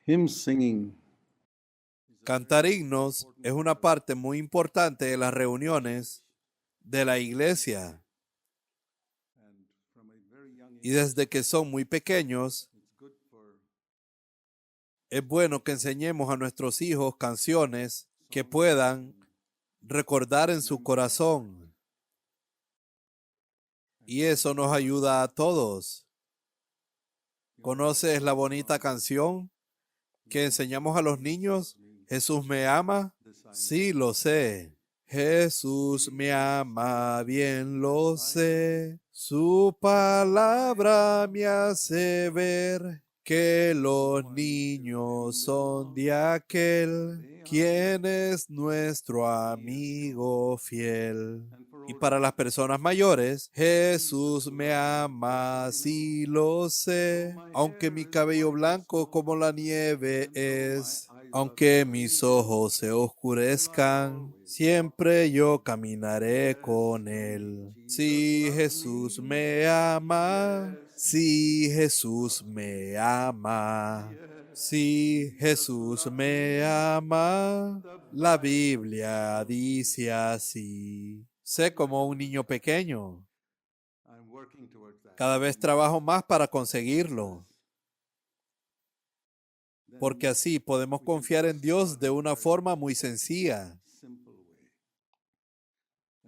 Hymn singing Cantar himnos es una parte muy importante de las reuniones de la iglesia. Y desde que son muy pequeños, es bueno que enseñemos a nuestros hijos canciones que puedan recordar en su corazón. Y eso nos ayuda a todos. ¿Conoces la bonita canción que enseñamos a los niños? ¿Jesús me ama? Sí, lo sé. Jesús me ama, bien lo sé. Su palabra me hace ver que los niños son de aquel quien es nuestro amigo fiel. Y para las personas mayores, Jesús me ama, sí lo sé, aunque mi cabello blanco como la nieve es, aunque mis ojos se oscurezcan, siempre yo caminaré con él. Sí, Jesús me ama, sí, Jesús me ama. Sí, Jesús me ama. La Biblia dice así. Sé como un niño pequeño. Cada vez trabajo más para conseguirlo, porque así podemos confiar en Dios de una forma muy sencilla.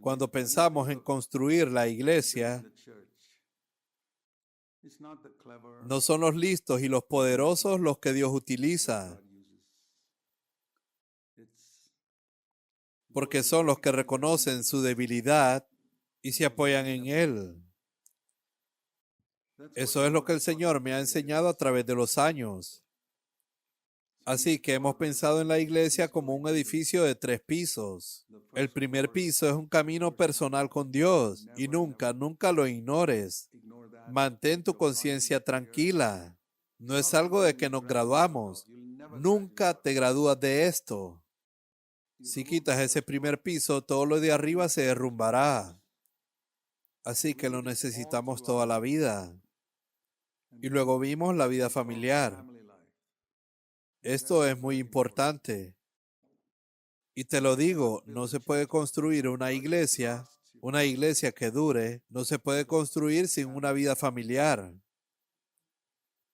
Cuando pensamos en construir la iglesia, no son los listos y los poderosos los que Dios utiliza, porque son los que reconocen su debilidad y se apoyan en Él. Eso es lo que el Señor me ha enseñado a través de los años. Así que hemos pensado en la iglesia como un edificio de 3 pisos. El primer piso es un camino personal con Dios y nunca lo ignores. Mantén tu conciencia tranquila. No es algo de que nos graduamos. Nunca te gradúas de esto. Si quitas ese primer piso, todo lo de arriba se derrumbará. Así que lo necesitamos toda la vida. Y luego vimos la vida familiar. Esto es muy importante. Y te lo digo, no se puede construir una iglesia que dure, no se puede construir sin una vida familiar.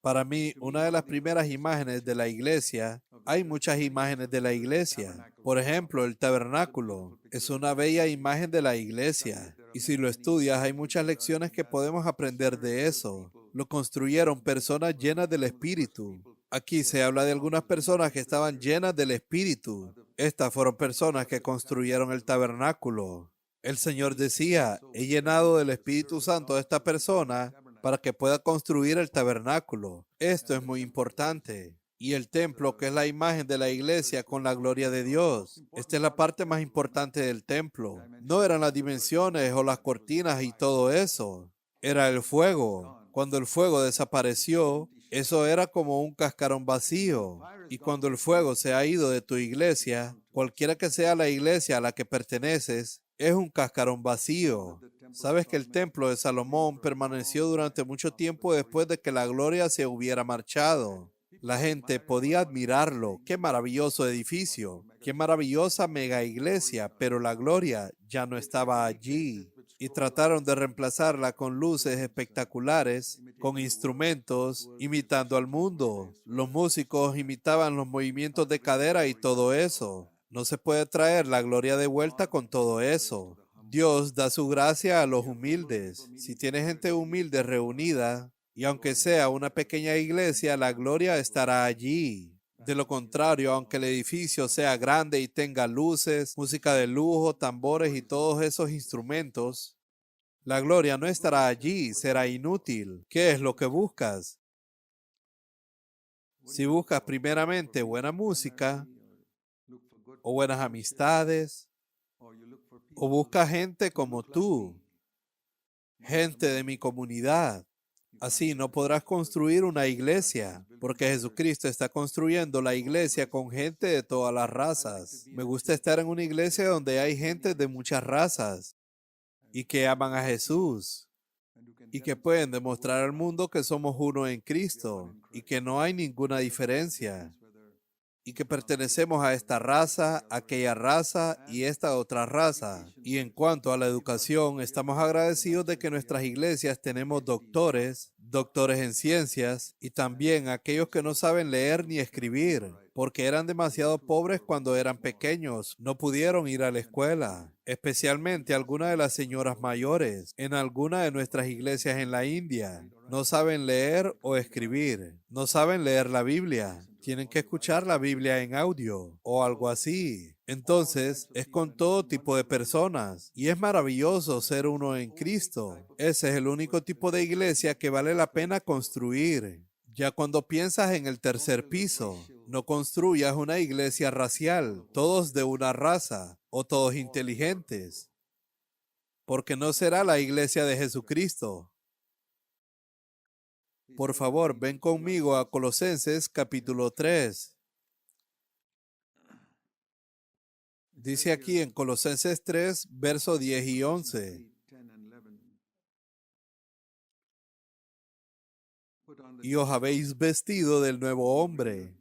Para mí, una de las primeras imágenes de la iglesia, hay muchas imágenes de la iglesia. Por ejemplo, el tabernáculo es una bella imagen de la iglesia. Y si lo estudias, hay muchas lecciones que podemos aprender de eso. Lo construyeron personas llenas del Espíritu. Aquí se habla de algunas personas que estaban llenas del Espíritu. Estas fueron personas que construyeron el tabernáculo. El Señor decía, he llenado del Espíritu Santo a esta persona para que pueda construir el tabernáculo. Esto es muy importante. Y el templo, que es la imagen de la iglesia con la gloria de Dios. Esta es la parte más importante del templo. No eran las dimensiones o las cortinas y todo eso. Era el fuego. Cuando el fuego desapareció, eso era como un cascarón vacío. Y cuando el fuego se ha ido de tu iglesia, cualquiera que sea la iglesia a la que perteneces, es un cascarón vacío. Sabes que el templo de Salomón permaneció durante mucho tiempo después de que la gloria se hubiera marchado. La gente podía admirarlo. Qué maravilloso edificio, qué maravillosa mega iglesia, pero la gloria ya no estaba allí. Y trataron de reemplazarla con luces espectaculares, con instrumentos, imitando al mundo. Los músicos imitaban los movimientos de cadera y todo eso. No se puede traer la gloria de vuelta con todo eso. Dios da su gracia a los humildes. Si tiene gente humilde reunida, y aunque sea una pequeña iglesia, la gloria estará allí. De lo contrario, aunque el edificio sea grande y tenga luces, música de lujo, tambores y todos esos instrumentos, la gloria no estará allí, será inútil. ¿Qué es lo que buscas? Si buscas primeramente buena música o buenas amistades, o buscas gente como tú, gente de mi comunidad, así no podrás construir una iglesia, porque Jesucristo está construyendo la iglesia con gente de todas las razas. Me gusta estar en una iglesia donde hay gente de muchas razas y que aman a Jesús. y que pueden demostrar al mundo que somos uno en Cristo y que no hay ninguna diferencia y que pertenecemos a esta raza, aquella raza y esta otra raza. Y en cuanto a la educación, estamos agradecidos de que en nuestras iglesias tenemos doctores, doctores en ciencias y también aquellos que no saben leer ni escribir, porque eran demasiado pobres cuando eran pequeños, no pudieron ir a la escuela, especialmente algunas de las señoras mayores en algunas de nuestras iglesias en la India. No saben leer o escribir, no saben leer la Biblia. Tienen que escuchar la Biblia en audio o algo así. Entonces, es con todo tipo de personas y es maravilloso ser uno en Cristo. Ese es el único tipo de iglesia que vale la pena construir. Ya cuando piensas en el tercer piso, no construyas una iglesia racial, todos de una raza o todos inteligentes, porque no será la iglesia de Jesucristo. Por favor, ven conmigo a Colosenses capítulo 3. Dice aquí en Colosenses 3, verso 10 y 11. Y os habéis vestido del nuevo hombre,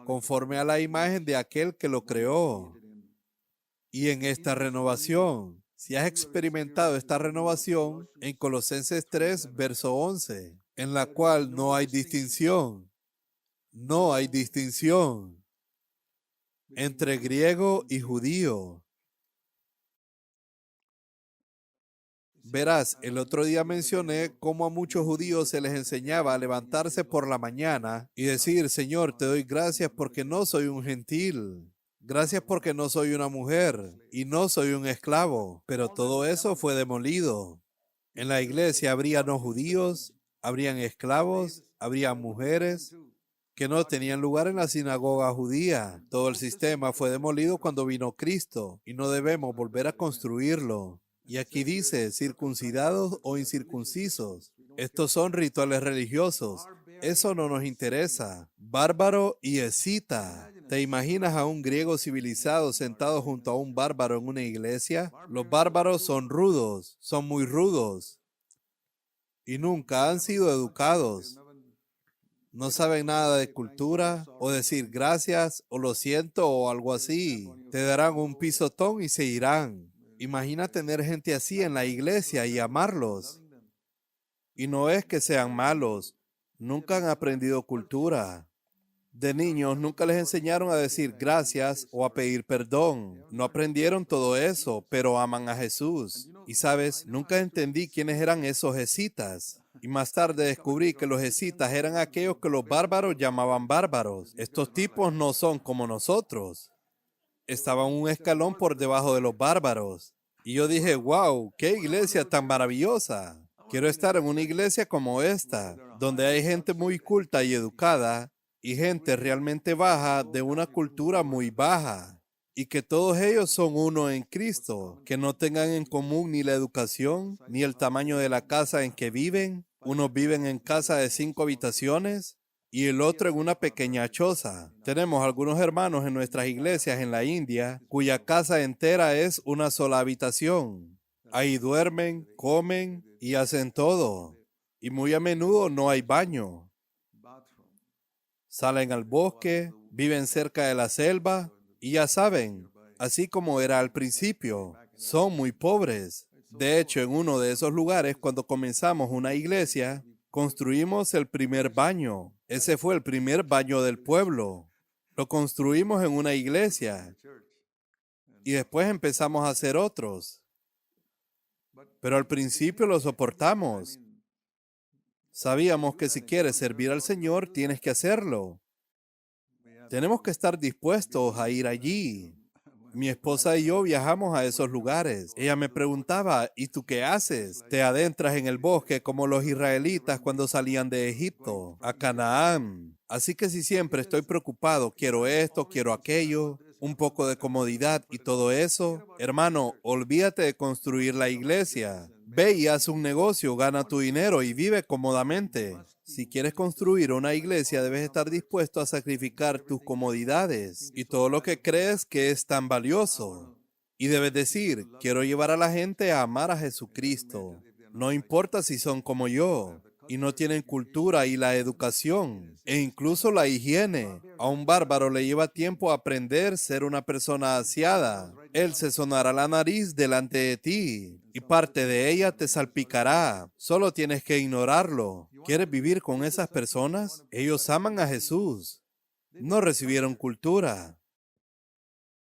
conforme a la imagen de aquel que lo creó. Y en esta renovación, si has experimentado esta renovación, en Colosenses 3, verso 11, en la cual no hay distinción, no hay distinción entre griego y judío. Verás, el otro día mencioné cómo a muchos judíos se les enseñaba a levantarse por la mañana y decir, Señor, te doy gracias porque no soy un gentil. Gracias porque no soy una mujer y no soy un esclavo. Pero todo eso fue demolido. En la iglesia habría no judíos, habrían esclavos, habrían mujeres que no tenían lugar en la sinagoga judía. Todo el sistema fue demolido cuando vino Cristo y no debemos volver a construirlo. Y aquí dice, circuncidados o incircuncisos. Estos son rituales religiosos. Eso no nos interesa. Bárbaro y escita. ¿Te imaginas a un griego civilizado sentado junto a un bárbaro en una iglesia? Los bárbaros son rudos, son muy rudos y nunca han sido educados. No saben nada de cultura o decir gracias o lo siento o algo así. Te darán un pisotón y se irán. Imagina tener gente así en la iglesia y amarlos. Y no es que sean malos, nunca han aprendido cultura. De niños nunca les enseñaron a decir gracias o a pedir perdón. No aprendieron todo eso, pero aman a Jesús. Y sabes, nunca entendí quiénes eran esos escitas. Y más tarde descubrí que los escitas eran aquellos que los bárbaros llamaban bárbaros. Estos tipos no son como nosotros. Estaban un escalón por debajo de los bárbaros. Y yo dije, wow, qué iglesia tan maravillosa. Quiero estar en una iglesia como esta, donde hay gente muy culta y educada y gente realmente baja de una cultura muy baja. Y que todos ellos son uno en Cristo, que no tengan en común ni la educación, ni el tamaño de la casa en que viven. Unos viven en casa de 5 habitaciones y el otro en una pequeña choza. Tenemos algunos hermanos en nuestras iglesias en la India cuya casa entera es una sola habitación. Ahí duermen, comen y hacen todo. Y muy a menudo no hay baño. Salen al bosque, viven cerca de la selva y ya saben, así como era al principio, son muy pobres. De hecho, en uno de esos lugares, cuando comenzamos una iglesia, construimos el primer baño. Ese fue el primer baño del pueblo. Lo construimos en una iglesia y después empezamos a hacer otros. Pero al principio lo soportamos. Sabíamos que si quieres servir al Señor, tienes que hacerlo. Tenemos que estar dispuestos a ir allí. Mi esposa y yo viajamos a esos lugares. Ella me preguntaba, ¿y tú qué haces? ¿Te adentras en el bosque como los israelitas cuando salían de Egipto, a Canaán? Así que si siempre estoy preocupado, quiero esto, quiero aquello, un poco de comodidad y todo eso, hermano, olvídate de construir la iglesia. Ve y haz un negocio, gana tu dinero y vive cómodamente. Si quieres construir una iglesia, debes estar dispuesto a sacrificar tus comodidades y todo lo que crees que es tan valioso. Y debes decir, quiero llevar a la gente a amar a Jesucristo. No importa si son como yo y no tienen cultura y la educación e incluso la higiene. A un bárbaro le lleva tiempo aprender ser una persona aseada. Él se sonará la nariz delante de ti y parte de ella te salpicará. Solo tienes que ignorarlo. ¿Quieres vivir con esas personas? Ellos aman a Jesús. No recibieron cultura.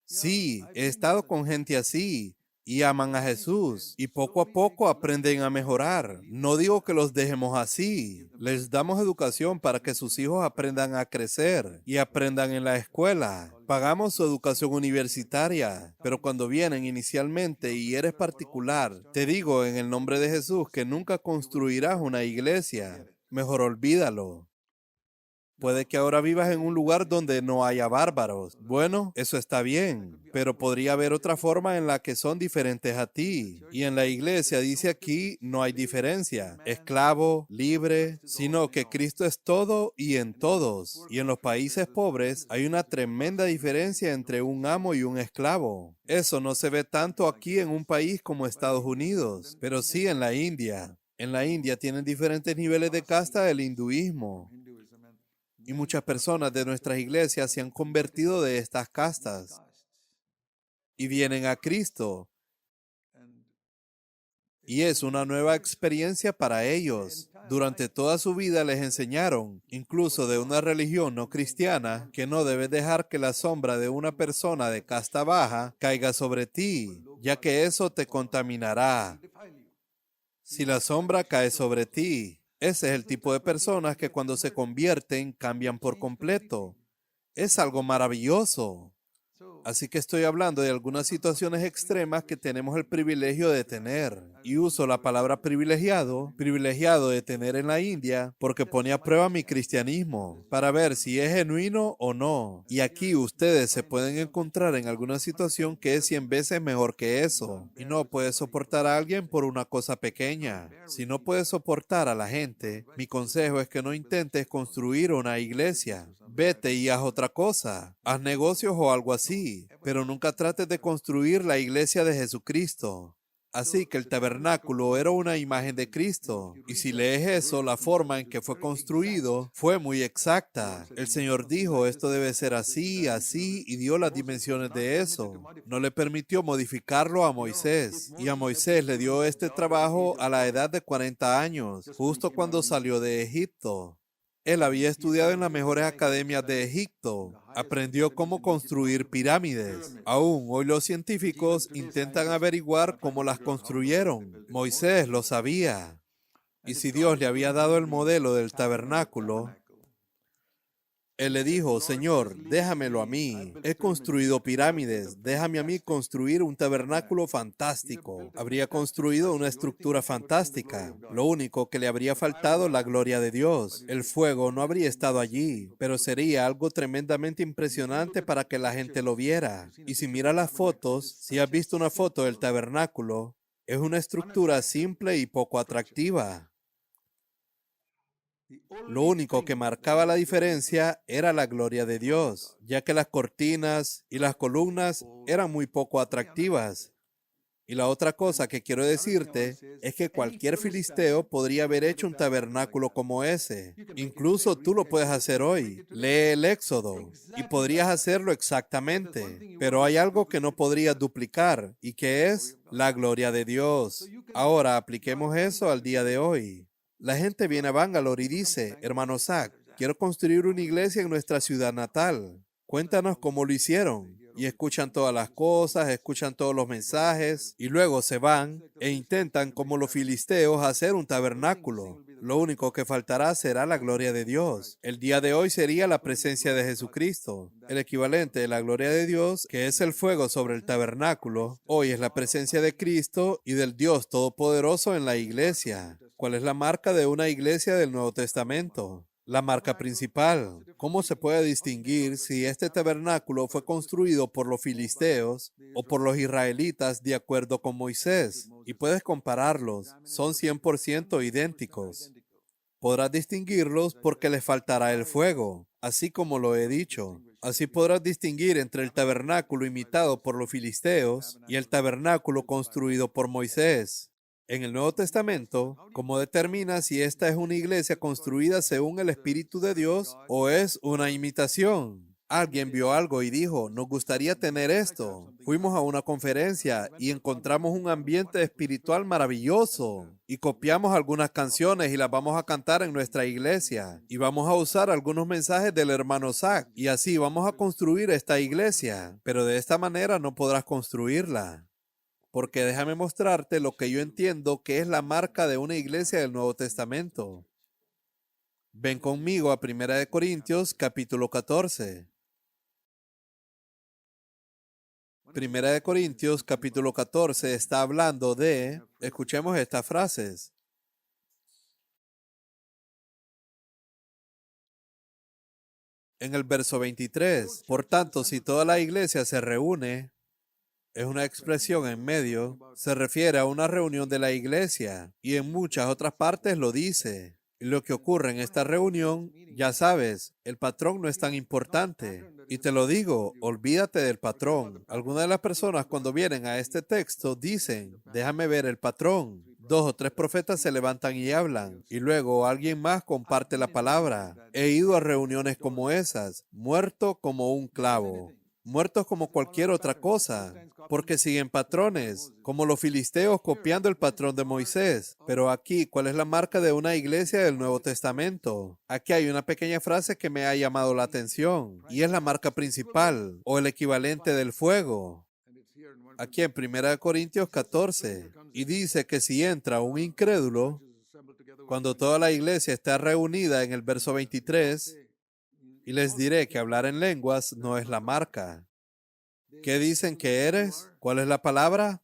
Sí, he estado con gente así y aman a Jesús y poco a poco aprenden a mejorar. No digo que los dejemos así. Les damos educación para que sus hijos aprendan a crecer y aprendan en la escuela. Pagamos su educación universitaria, pero cuando vienen inicialmente y eres particular, te digo en el nombre de Jesús que nunca construirás una iglesia. Mejor olvídalo. Puede que ahora vivas en un lugar donde no haya bárbaros. Bueno, eso está bien, pero podría haber otra forma en la que son diferentes a ti. Y en la iglesia dice aquí, no hay diferencia, esclavo, libre, sino que Cristo es todo y en todos. Y en los países pobres hay una tremenda diferencia entre un amo y un esclavo. Eso no se ve tanto aquí en un país como Estados Unidos, pero sí en la India. En la India tienen diferentes niveles de casta del hinduismo. Y muchas personas de nuestras iglesias se han convertido de estas castas y vienen a Cristo. Y es una nueva experiencia para ellos. Durante toda su vida les enseñaron, incluso de una religión no cristiana, que no debes dejar que la sombra de una persona de casta baja caiga sobre ti, ya que eso te contaminará. Si la sombra cae sobre ti, ese es el tipo de personas que cuando se convierten cambian por completo. Es algo maravilloso. Así que estoy hablando de algunas situaciones extremas que tenemos el privilegio de tener. Y uso la palabra privilegiado de tener en la India, porque pone a prueba mi cristianismo, para ver si es genuino o no. Y aquí ustedes se pueden encontrar en alguna situación que es 100 veces mejor que eso. Y no puedes soportar a alguien por una cosa pequeña. Si no puedes soportar a la gente, mi consejo es que no intentes construir una iglesia. Vete y haz otra cosa. Haz negocios o algo así, pero nunca trates de construir la iglesia de Jesucristo. Así que el tabernáculo era una imagen de Cristo. Y si lees eso, la forma en que fue construido fue muy exacta. El Señor dijo, esto debe ser así, así, y dio las dimensiones de eso. No le permitió modificarlo a Moisés. Y a Moisés le dio este trabajo a la edad de 40 años, justo cuando salió de Egipto. Él había estudiado en las mejores academias de Egipto. Aprendió cómo construir pirámides. Aún hoy los científicos intentan averiguar cómo las construyeron. Moisés lo sabía. Y si Dios le había dado el modelo del tabernáculo, él le dijo, Señor, déjamelo a mí. He construido pirámides. Déjame a mí construir un tabernáculo fantástico. Habría construido una estructura fantástica. Lo único que le habría faltado la gloria de Dios. El fuego no habría estado allí, pero sería algo tremendamente impresionante para que la gente lo viera. Y si mira las fotos, si has visto una foto del tabernáculo, es una estructura simple y poco atractiva. Lo único que marcaba la diferencia era la gloria de Dios, ya que las cortinas y las columnas eran muy poco atractivas. Y la otra cosa que quiero decirte es que cualquier filisteo podría haber hecho un tabernáculo como ese. Incluso tú lo puedes hacer hoy. Lee el Éxodo y podrías hacerlo exactamente. Pero hay algo que no podrías duplicar y que es la gloria de Dios. Ahora apliquemos eso al día de hoy. La gente viene a Bangalore y dice, hermano Zach, quiero construir una iglesia en nuestra ciudad natal. Cuéntanos cómo lo hicieron. Y escuchan todas las cosas, escuchan todos los mensajes y luego se van e intentan como los filisteos hacer un tabernáculo. Lo único que faltará será la gloria de Dios. El día de hoy sería la presencia de Jesucristo. El equivalente de la gloria de Dios, que es el fuego sobre el tabernáculo, hoy es la presencia de Cristo y del Dios Todopoderoso en la iglesia. ¿Cuál es la marca de una iglesia del Nuevo Testamento? La marca principal. ¿Cómo se puede distinguir si este tabernáculo fue construido por los filisteos o por los israelitas de acuerdo con Moisés? Y puedes compararlos. Son 100% idénticos. Podrás distinguirlos porque les faltará el fuego, así como lo he dicho. Así podrás distinguir entre el tabernáculo imitado por los filisteos y el tabernáculo construido por Moisés. En el Nuevo Testamento, ¿cómo determina si esta es una iglesia construida según el Espíritu de Dios o es una imitación? Alguien vio algo y dijo, nos gustaría tener esto. Fuimos a una conferencia y encontramos un ambiente espiritual maravilloso y copiamos algunas canciones y las vamos a cantar en nuestra iglesia y vamos a usar algunos mensajes del hermano Zach y así vamos a construir esta iglesia, pero de esta manera no podrás construirla. Porque déjame mostrarte lo que yo entiendo que es la marca de una iglesia del Nuevo Testamento. Ven conmigo a 1 Corintios capítulo 14. 1 Corintios capítulo 14 está hablando de, escuchemos estas frases. En el verso 23, por tanto, si toda la iglesia se reúne, es una expresión en medio, se refiere a una reunión de la iglesia y en muchas otras partes lo dice. Y lo que ocurre en esta reunión, ya sabes, el patrón no es tan importante. Y te lo digo, olvídate del patrón. Algunas de las personas cuando vienen a este texto dicen, déjame ver el patrón. 2 o 3 profetas se levantan y hablan, y luego alguien más comparte la palabra. He ido a reuniones como esas, muerto como un clavo. Muertos como cualquier otra cosa, porque siguen patrones, como los filisteos copiando el patrón de Moisés. Pero aquí, ¿cuál es la marca de una iglesia del Nuevo Testamento? Aquí hay una pequeña frase que me ha llamado la atención, y es la marca principal, o el equivalente del fuego. Aquí en 1 Corintios 14, y dice que si entra un incrédulo, cuando toda la iglesia está reunida en el verso 23, y les diré que hablar en lenguas no es la marca. ¿Qué dicen que eres? ¿Cuál es la palabra?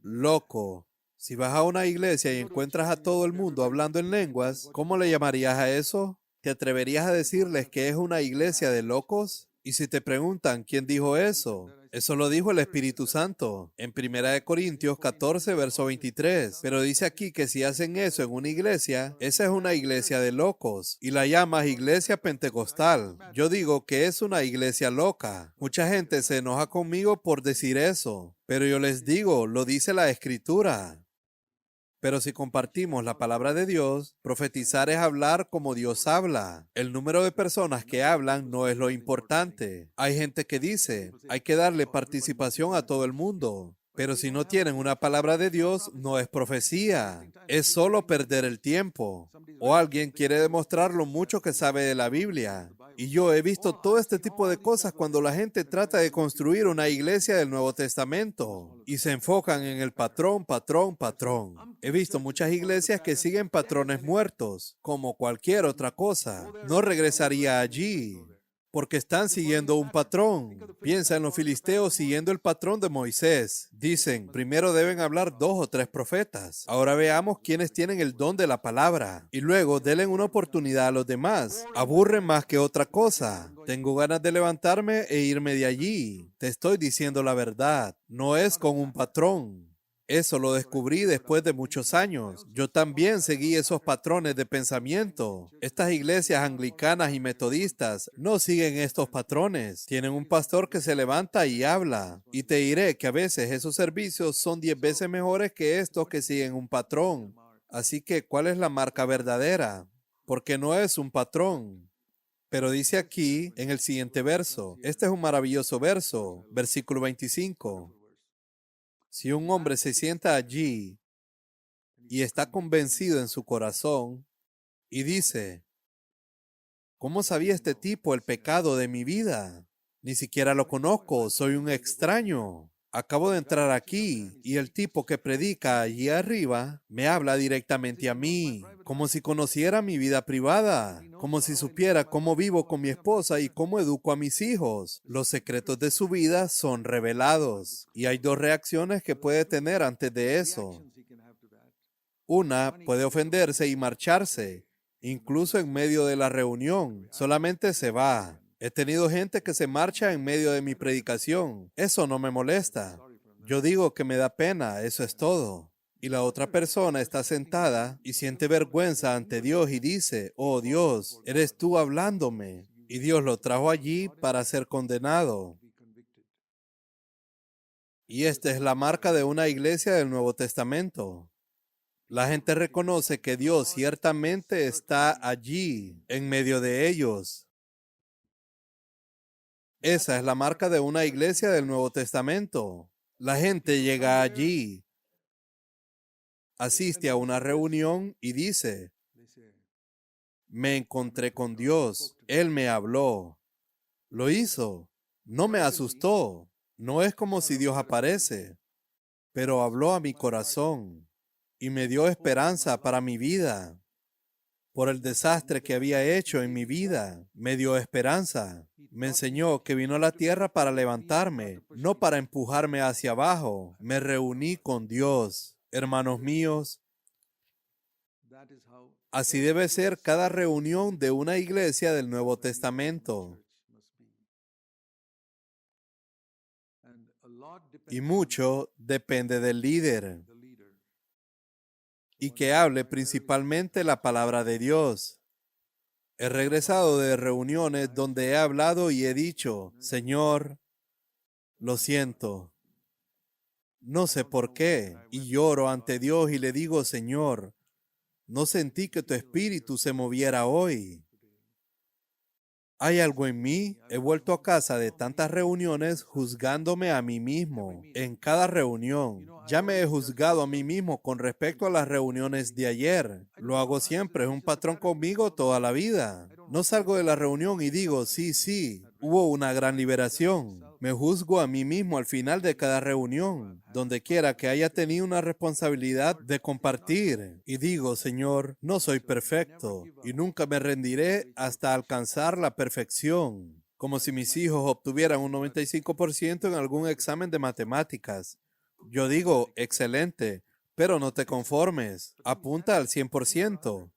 Loco. Si vas a una iglesia y encuentras a todo el mundo hablando en lenguas, ¿cómo le llamarías a eso? ¿Te atreverías a decirles que es una iglesia de locos? Y si te preguntan quién dijo eso lo dijo el Espíritu Santo en 1 Corintios 14, verso 23. Pero dice aquí que si hacen eso en una iglesia, esa es una iglesia de locos y la llamas iglesia pentecostal. Yo digo que es una iglesia loca. Mucha gente se enoja conmigo por decir eso, pero yo les digo, lo dice la Escritura. Pero si compartimos la palabra de Dios, profetizar es hablar como Dios habla. El número de personas que hablan no es lo importante. Hay gente que dice, hay que darle participación a todo el mundo. Pero si no tienen una palabra de Dios, no es profecía. Es solo perder el tiempo. O alguien quiere demostrar lo mucho que sabe de la Biblia. Y yo he visto todo este tipo de cosas cuando la gente trata de construir una iglesia del Nuevo Testamento y se enfocan en el patrón, patrón, patrón. He visto muchas iglesias que siguen patrones muertos, como cualquier otra cosa. No regresaría allí, porque están siguiendo un patrón. Piensa en los filisteos siguiendo el patrón de Moisés. Dicen, primero deben hablar 2 o 3 profetas. Ahora veamos quiénes tienen el don de la palabra. Y luego denle una oportunidad a los demás. Aburren más que otra cosa. Tengo ganas de levantarme e irme de allí. Te estoy diciendo la verdad. No es con un patrón. Eso lo descubrí después de muchos años. Yo también seguí esos patrones de pensamiento. Estas iglesias anglicanas y metodistas no siguen estos patrones. Tienen un pastor que se levanta y habla. Y te diré que a veces esos servicios son 10 veces mejores que estos que siguen un patrón. Así que, ¿cuál es la marca verdadera? Porque no es un patrón. Pero dice aquí en el siguiente verso, este es un maravilloso verso, versículo 25. Si un hombre se sienta allí y está convencido en su corazón y dice, ¿cómo sabía este tipo el pecado de mi vida? Ni siquiera lo conozco, soy un extraño. Acabo de entrar aquí y el tipo que predica allí arriba me habla directamente a mí, como si conociera mi vida privada, como si supiera cómo vivo con mi esposa y cómo educo a mis hijos. Los secretos de su vida son revelados y hay 2 reacciones que puede tener antes de eso. Una, puede ofenderse y marcharse, incluso en medio de la reunión. Solamente se va. He tenido gente que se marcha en medio de mi predicación. Eso no me molesta. Yo digo que me da pena, eso es todo. Y la otra persona está sentada y siente vergüenza ante Dios y dice, oh Dios, eres tú hablándome. Y Dios lo trajo allí para ser condenado. Y esta es la marca de una iglesia del Nuevo Testamento. La gente reconoce que Dios ciertamente está allí, en medio de ellos. Esa es la marca de una iglesia del Nuevo Testamento. La gente llega allí, asiste a una reunión y dice, me encontré con Dios, Él me habló, lo hizo, no me asustó, no es como si Dios aparece, pero habló a mi corazón y me dio esperanza para mi vida. Por el desastre que había hecho en mi vida, me dio esperanza. Me enseñó que vino a la tierra para levantarme, no para empujarme hacia abajo. Me reuní con Dios. Hermanos míos, así debe ser cada reunión de una iglesia del Nuevo Testamento. Y mucho depende del líder y que hable principalmente la palabra de Dios. He regresado de reuniones donde he hablado y he dicho, Señor, lo siento, no sé por qué, y lloro ante Dios y le digo, Señor, no sentí que tu espíritu se moviera hoy. ¿Hay algo en mí? He vuelto a casa de tantas reuniones juzgándome a mí mismo. En cada reunión, ya me he juzgado a mí mismo con respecto a las reuniones de ayer. Lo hago siempre, es un patrón conmigo toda la vida. No salgo de la reunión y digo, sí, hubo una gran liberación. Me juzgo a mí mismo al final de cada reunión, donde quiera que haya tenido una responsabilidad de compartir. Y digo, Señor, no soy perfecto y nunca me rendiré hasta alcanzar la perfección. Como si mis hijos obtuvieran un 95% en algún examen de matemáticas. Yo digo, excelente, pero no te conformes, apunta al 100%.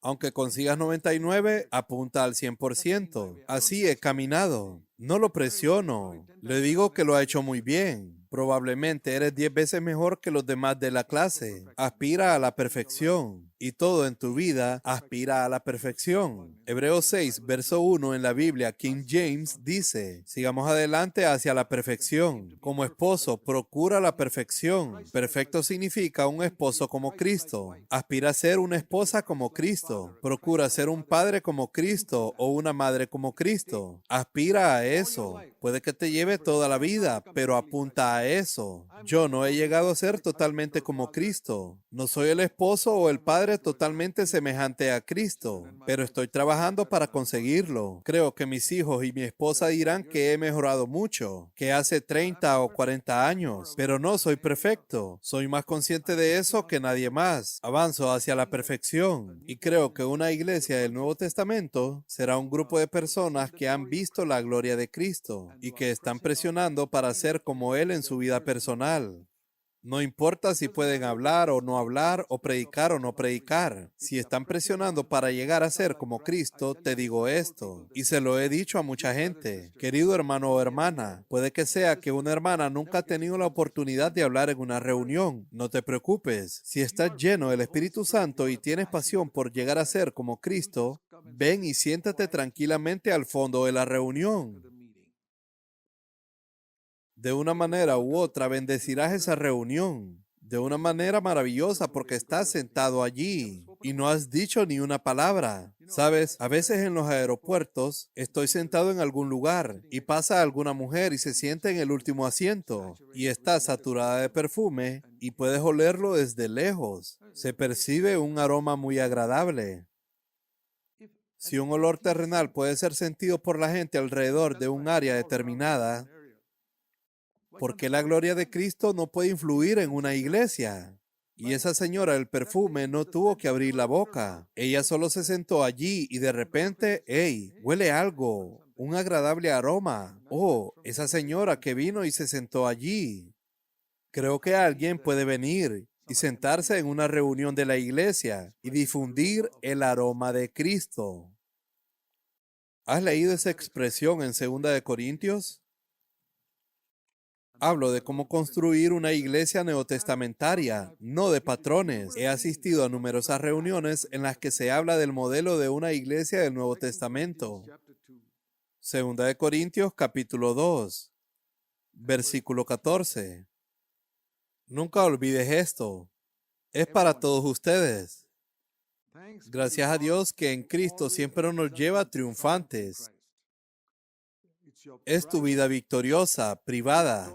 Aunque consigas 99, apunta al 100%. Así he caminado. No lo presiono. Le digo que lo ha hecho muy bien. Probablemente eres 10 veces mejor que los demás de la clase. Aspira a la perfección. Y todo en tu vida aspira a la perfección. Hebreos 6, verso 1 en la Biblia, King James, dice, sigamos adelante hacia la perfección. Como esposo, procura la perfección. Perfecto significa un esposo como Cristo. Aspira a ser una esposa como Cristo. Procura ser un padre como Cristo o una madre como Cristo. Aspira a eso. Puede que te lleve toda la vida, pero apunta a eso. Yo no he llegado a ser totalmente como Cristo. No soy el esposo o el padre totalmente semejante a Cristo, pero estoy trabajando para conseguirlo. Creo que mis hijos y mi esposa dirán que he mejorado mucho, que hace 30 o 40 años, pero no soy perfecto. Soy más consciente de eso que nadie más. Avanzo hacia la perfección y creo que una iglesia del Nuevo Testamento será un grupo de personas que han visto la gloria de Cristo y que están presionando para ser como Él en su vida personal. No importa si pueden hablar o predicar o no predicar. Si están presionando para llegar a ser como Cristo, te digo esto. Y se lo he dicho a mucha gente. Querido hermano o hermana, puede que sea que una hermana nunca ha tenido la oportunidad de hablar en una reunión. No te preocupes. Si estás lleno del Espíritu Santo y tienes pasión por llegar a ser como Cristo, ven y siéntate tranquilamente al fondo de la reunión. De una manera u otra bendecirás esa reunión. De una manera maravillosa porque estás sentado allí y no has dicho ni una palabra. Sabes, a veces en los aeropuertos estoy sentado en algún lugar y pasa alguna mujer y se sienta en el último asiento y está saturada de perfume y puedes olerlo desde lejos. Se percibe un aroma muy agradable. Si un olor terrenal puede ser sentido por la gente alrededor de un área determinada, ¿por qué la gloria de Cristo no puede influir en una iglesia? Y esa señora del perfume no tuvo que abrir la boca. Ella solo se sentó allí y de repente, ¡hey! Huele algo, un agradable aroma. Oh, esa señora que vino y se sentó allí. Creo que alguien puede venir y sentarse en una reunión de la iglesia y difundir el aroma de Cristo. ¿Has leído esa expresión en 2 Corintios? Hablo de cómo construir una iglesia neotestamentaria, no de patrones. He asistido a numerosas reuniones en las que se habla del modelo de una iglesia del Nuevo Testamento. 2 Corintios capítulo 2. Versículo 14. Nunca olvides esto. Es para todos ustedes. Gracias a Dios que en Cristo siempre nos lleva triunfantes. Es tu vida victoriosa, privada,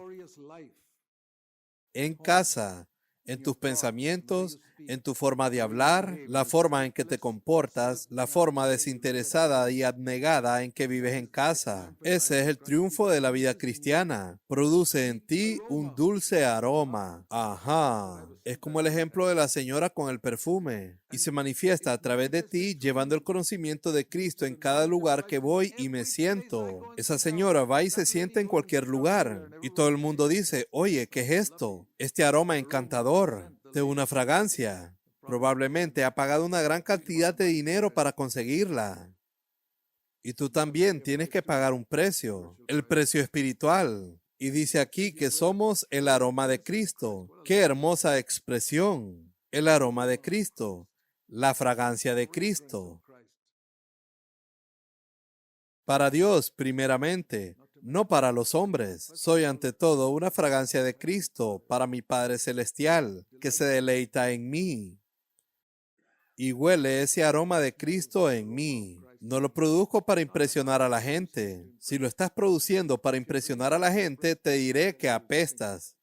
en casa, en tus pensamientos, en tu forma de hablar, la forma en que te comportas, la forma desinteresada y abnegada en que vives en casa. Ese es el triunfo de la vida cristiana. Produce en ti un dulce aroma. Ajá. Es como el ejemplo de la señora con el perfume. Y se manifiesta a través de ti llevando el conocimiento de Cristo en cada lugar que voy y me siento. Esa señora va y se sienta en cualquier lugar. Y todo el mundo dice, oye, ¿qué es esto? Este aroma encantador de una fragancia. Probablemente ha pagado una gran cantidad de dinero para conseguirla. Y tú también tienes que pagar un precio, el precio espiritual. Y dice aquí que somos el aroma de Cristo. ¡Qué hermosa expresión! El aroma de Cristo, la fragancia de Cristo. Para Dios, primeramente, no para los hombres. Soy ante todo una fragancia de Cristo para mi Padre Celestial, que se deleita en mí. Y huele ese aroma de Cristo en mí. No lo produzco para impresionar a la gente. Si lo estás produciendo para impresionar a la gente, te diré que apestas.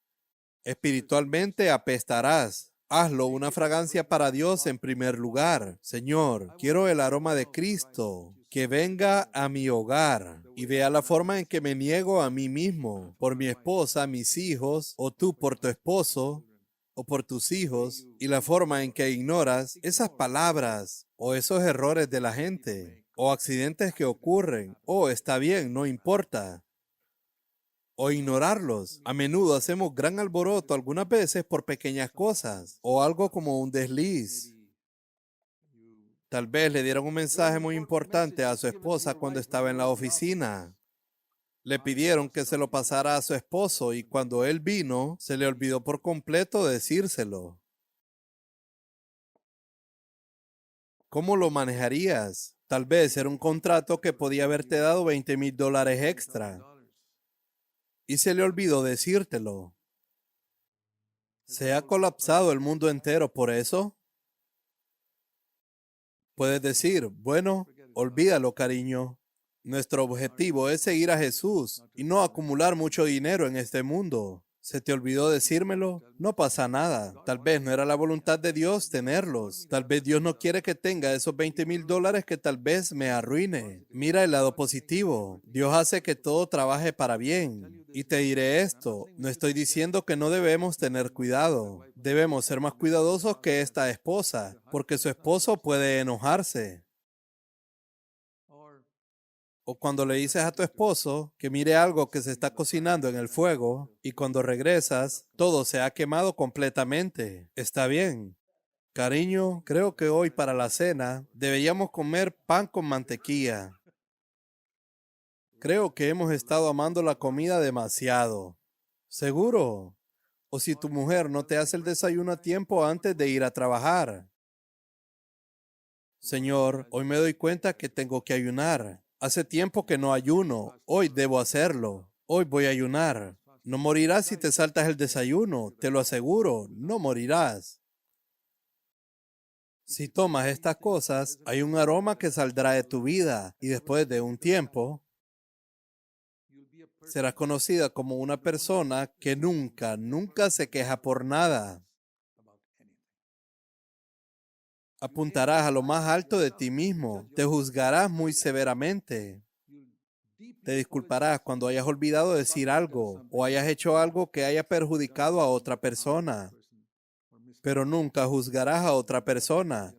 Espiritualmente apestarás. Hazlo una fragancia para Dios en primer lugar. Señor, quiero el aroma de Cristo que venga a mi hogar y vea la forma en que me niego a mí mismo, por mi esposa, mis hijos, o tú por tu esposo, o por tus hijos, y la forma en que ignoras esas palabras o esos errores de la gente, o accidentes que ocurren, o está bien, no importa, o ignorarlos. A menudo hacemos gran alboroto algunas veces por pequeñas cosas, o algo como un desliz. Tal vez le dieron un mensaje muy importante a su esposa cuando estaba en la oficina. Le pidieron que se lo pasara a su esposo y cuando él vino, se le olvidó por completo decírselo. ¿Cómo lo manejarías? Tal vez era un contrato que podía haberte dado $20,000 extra y se le olvidó decírtelo. ¿Se ha colapsado el mundo entero por eso? Puedes decir, bueno, olvídalo, cariño. Nuestro objetivo es seguir a Jesús y no acumular mucho dinero en este mundo. ¿Se te olvidó decírmelo? No pasa nada. Tal vez no era la voluntad de Dios tenerlos. Tal vez Dios no quiere que tenga esos $20,000 que tal vez me arruine. Mira el lado positivo. Dios hace que todo trabaje para bien. Y te diré esto, no estoy diciendo que no debemos tener cuidado. Debemos ser más cuidadosos que esta esposa, porque su esposo puede enojarse. O cuando le dices a tu esposo que mire algo que se está cocinando en el fuego y cuando regresas, todo se ha quemado completamente. Está bien. Cariño, creo que hoy para la cena deberíamos comer pan con mantequilla. Creo que hemos estado amando la comida demasiado. ¿Seguro? O si tu mujer no te hace el desayuno a tiempo antes de ir a trabajar. Señor, hoy me doy cuenta que tengo que ayunar. Hace tiempo que no ayuno. Hoy debo hacerlo. Hoy voy a ayunar. No morirás si te saltas el desayuno. Te lo aseguro. No morirás. Si tomas estas cosas, hay un aroma que saldrá de tu vida y después de un tiempo, serás conocida como una persona que nunca se queja por nada. Apuntarás a lo más alto de ti mismo. Te juzgarás muy severamente. Te disculparás cuando hayas olvidado decir algo o hayas hecho algo que haya perjudicado a otra persona. Pero nunca juzgarás a otra persona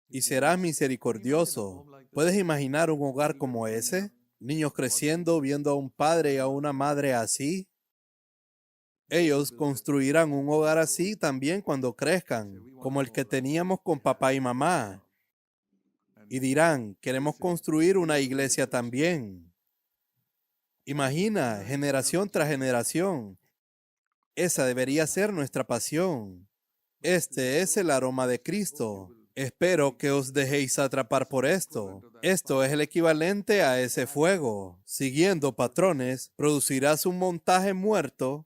y serás misericordioso. ¿Puedes imaginar un hogar como ese? Niños creciendo, viendo a un padre y a una madre así. Ellos construirán un hogar así también cuando crezcan, como el que teníamos con papá y mamá. Y dirán, queremos construir una iglesia también. Imagina, generación tras generación. Esa debería ser nuestra pasión. Este es el aroma de Cristo. Espero que os dejéis atrapar por esto. Esto es el equivalente a ese fuego. Siguiendo patrones, producirás un montaje muerto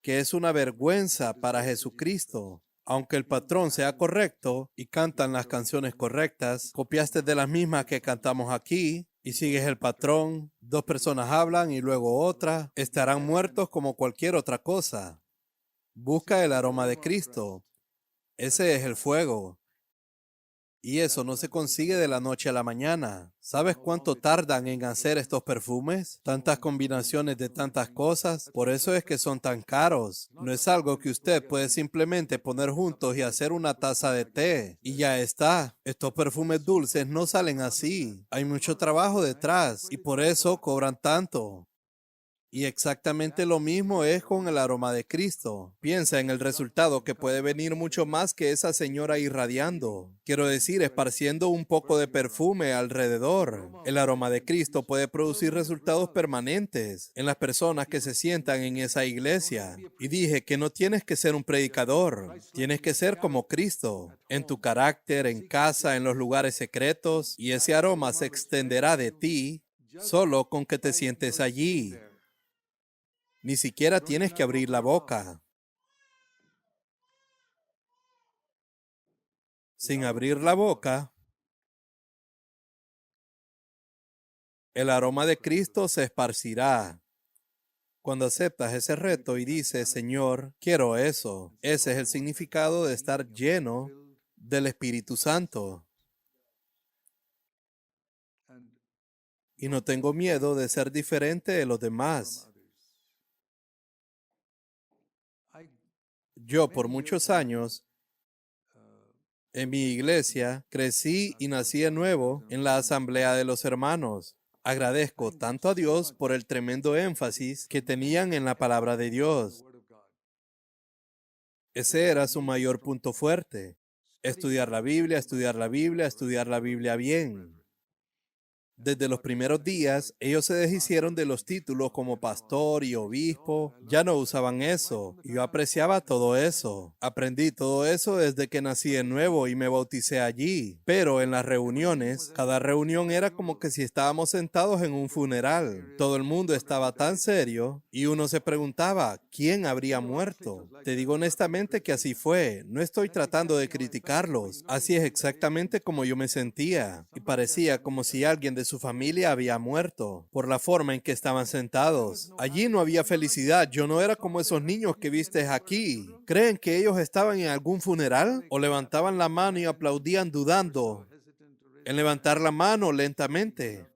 que es una vergüenza para Jesucristo. Aunque el patrón sea correcto y cantan las canciones correctas, copiaste de las mismas que cantamos aquí y sigues el patrón, dos personas hablan y luego otra, estarán muertos como cualquier otra cosa. Busca el aroma de Cristo. Ese es el fuego. Y eso no se consigue de la noche a la mañana. ¿Sabes cuánto tardan en hacer estos perfumes? Tantas combinaciones de tantas cosas. Por eso es que son tan caros. No es algo que usted puede simplemente poner juntos y hacer una taza de té. Y ya está. Estos perfumes dulces no salen así. Hay mucho trabajo detrás. Y por eso cobran tanto. Y exactamente lo mismo es con el aroma de Cristo. Piensa en el resultado que puede venir mucho más que esa señora irradiando. Quiero decir, esparciendo un poco de perfume alrededor. El aroma de Cristo puede producir resultados permanentes en las personas que se sientan en esa iglesia. Y dije que no tienes que ser un predicador. Tienes que ser como Cristo. En tu carácter, en casa, en los lugares secretos. Y ese aroma se extenderá de ti solo con que te sientes allí. Ni siquiera tienes que abrir la boca. Sin abrir la boca, el aroma de Cristo se esparcirá. Cuando aceptas ese reto y dices, Señor, quiero eso, ese es el significado de estar lleno del Espíritu Santo. Y no tengo miedo de ser diferente de los demás. Yo por muchos años en mi iglesia crecí y nací de nuevo en la asamblea de los hermanos. Agradezco tanto a Dios por el tremendo énfasis que tenían en la palabra de Dios. Ese era su mayor punto fuerte. Estudiar la Biblia, estudiar la Biblia, estudiar la Biblia bien. Desde los primeros días, ellos se deshicieron de los títulos como pastor y obispo. Ya no usaban eso. Yo apreciaba todo eso. Aprendí todo eso desde que nací de nuevo y me bauticé allí. Pero en las reuniones, cada reunión era como que si estábamos sentados en un funeral. Todo el mundo estaba tan serio y uno se preguntaba, ¿quién habría muerto? Te digo honestamente que así fue. No estoy tratando de criticarlos. Así es exactamente como yo me sentía. Y parecía como si alguien de su familia había muerto por la forma en que estaban sentados. Allí no había felicidad. Yo no era como esos niños que vistes aquí. ¿Creen que ellos estaban en algún funeral? ¿O levantaban la mano y aplaudían dudando en levantar la mano lentamente?